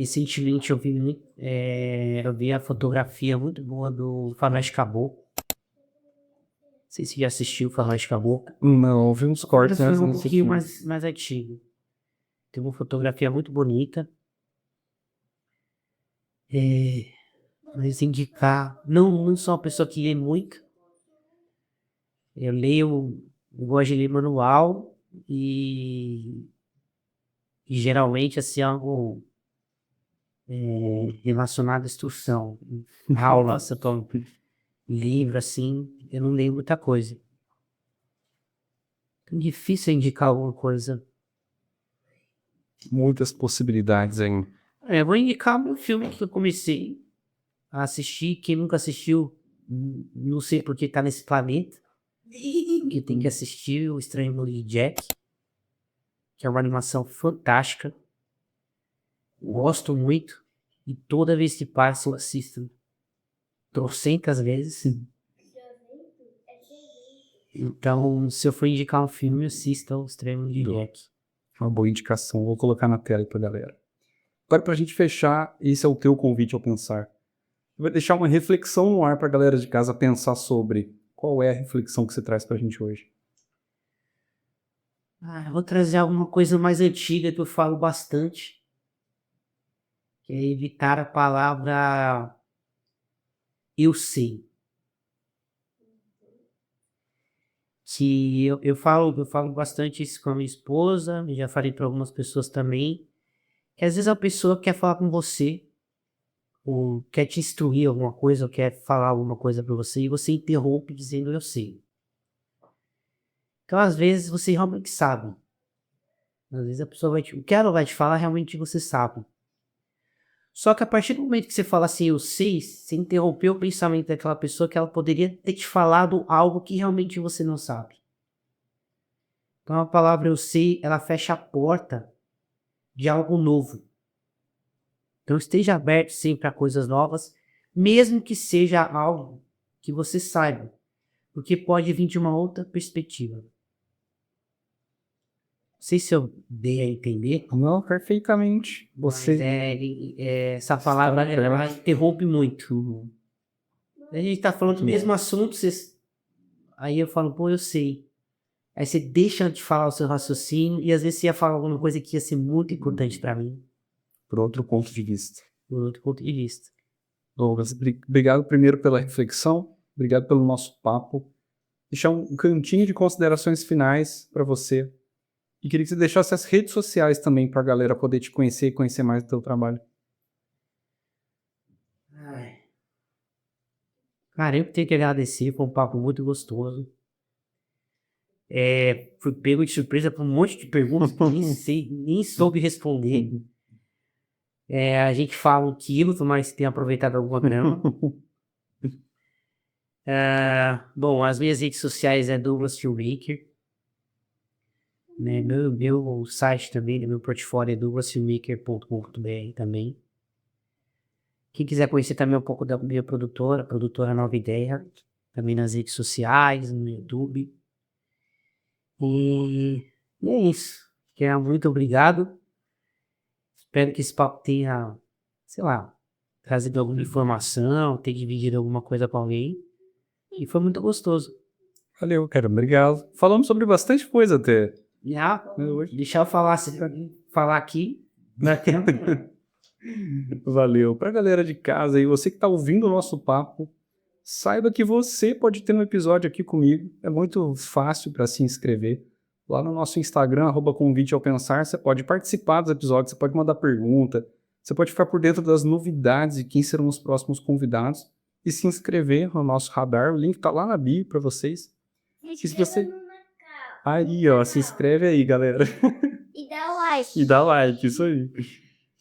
Recentemente eu vi a fotografia muito boa do Faroeste Caboclo. Não sei se já assistiu o Faroeste Caboclo. Não, ouvi uns cortes, Esse né? filme é um pouquinho mais antigo. Tem uma fotografia muito bonita. Mas indicar... Não sou uma pessoa que lê muito. Eu gosto de ler manual e geralmente assim algo relacionado à instrução. Aula, se eu tô livro assim, eu não leio muita coisa. É difícil indicar alguma coisa. Muitas possibilidades ainda. Eu vou indicar meu filme que eu comecei a assistir. Quem nunca assistiu, não sei porque tá nesse planeta. Que tem que assistir O Estranho Mundo de Jack, que é uma animação fantástica. Gosto muito. E toda vez que passa eu assisto trocentas vezes. Então, se eu for indicar um filme, assista O Estranho Mundo de Jack. Uma boa indicação, vou colocar na tela aí pra galera. Agora, pra gente fechar, esse é o teu convite ao pensar. Eu vou deixar uma reflexão no ar pra galera de casa pensar sobre qual é a reflexão que você traz pra gente hoje. Eu vou trazer alguma coisa mais antiga que eu falo bastante. Que é evitar a palavra eu sei. Que eu falo bastante isso com a minha esposa, já falei para algumas pessoas também, que às vezes a pessoa quer falar com você, ou quer te instruir alguma coisa, ou quer falar alguma coisa para você, e você interrompe dizendo eu sei. Então às vezes você realmente sabe. Às vezes a pessoa o que ela vai te falar realmente você sabe. Só que a partir do momento que você fala assim, eu sei, você interrompeu o pensamento daquela pessoa que ela poderia ter te falado algo que realmente você não sabe. Então a palavra eu sei, ela fecha a porta de algo novo. Então esteja aberto sempre a coisas novas, mesmo que seja algo que você saiba, porque pode vir de uma outra perspectiva. Não sei se eu dei a entender. Não, perfeitamente. Você... Essa palavra ela interrompe muito. A gente tá falando do mesmo assunto, aí eu falo, pô, eu sei. Aí você deixa de falar o seu raciocínio e às vezes você ia falar alguma coisa que ia ser muito importante para mim. Por outro ponto de vista. Por outro ponto de vista. Douglas, obrigado primeiro pela reflexão, obrigado pelo nosso papo. Deixar um cantinho de considerações finais para você. E queria que você deixasse as redes sociais também para a galera poder te conhecer e conhecer mais do teu trabalho. Cara, eu tenho que agradecer, foi um papo muito gostoso. Fui pego de surpresa por um monte de perguntas que nem soube responder. A gente fala um quilo, mas tem aproveitado alguma grama. Bom, as minhas redes sociais é Douglas Filmmaker. Né, meu site também, meu portfólio é douglasfilmmaker.com.br também. Quem quiser conhecer também um pouco da minha produtora, a produtora Nova Ideia, também nas redes sociais, no YouTube. E é isso. Muito obrigado. Espero que esse papo tenha, sei lá, trazido alguma informação, tenha dividido alguma coisa com alguém. E foi muito gostoso. Valeu, cara, obrigado. Falamos sobre bastante coisa até. Deixa eu falar aqui. Valeu. Pra galera de casa e você que tá ouvindo o nosso papo, saiba que você pode ter um episódio aqui comigo. É muito fácil para se inscrever. Lá no nosso Instagram, @conviteaopensar, você pode participar dos episódios, você pode mandar pergunta, você pode ficar por dentro das novidades e quem serão os próximos convidados e se inscrever no nosso radar. O link tá lá na bio para vocês. E se você... Aí, ó, se inscreve aí, galera. E dá like. E dá like, isso aí.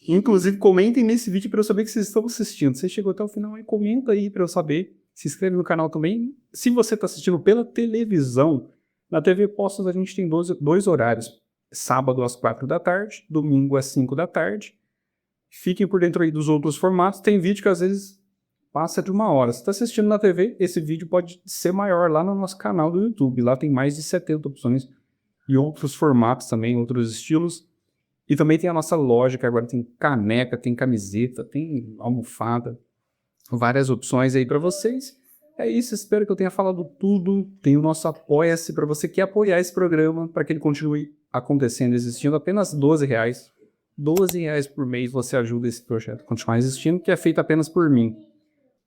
Inclusive, comentem nesse vídeo para eu saber que vocês estão assistindo. Você chegou até o final aí, comenta aí para eu saber. Se inscreve no canal também. Se você está assistindo pela televisão, na TV Postos a gente tem dois horários. Sábado às 4 da tarde, domingo às 5 da tarde. Fiquem por dentro aí dos outros formatos. Tem vídeo que às vezes passa de 1 hora. Se está assistindo na TV, esse vídeo pode ser maior lá no nosso canal do YouTube. Lá tem mais de 70 opções e outros formatos também, outros estilos. E também tem a nossa loja, que agora tem caneca, tem camiseta, tem almofada, várias opções aí para vocês. É isso, espero que eu tenha falado tudo. Tem o nosso Apoia-se para você que quer apoiar esse programa, para que ele continue acontecendo, existindo. Apenas R$12. R$12 por mês você ajuda esse projeto a continuar existindo, que é feito apenas por mim.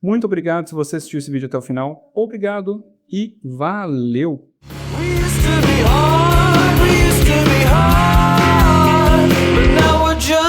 Muito obrigado se você assistiu esse vídeo até o final. Obrigado e valeu! We used to be hard, but now we're just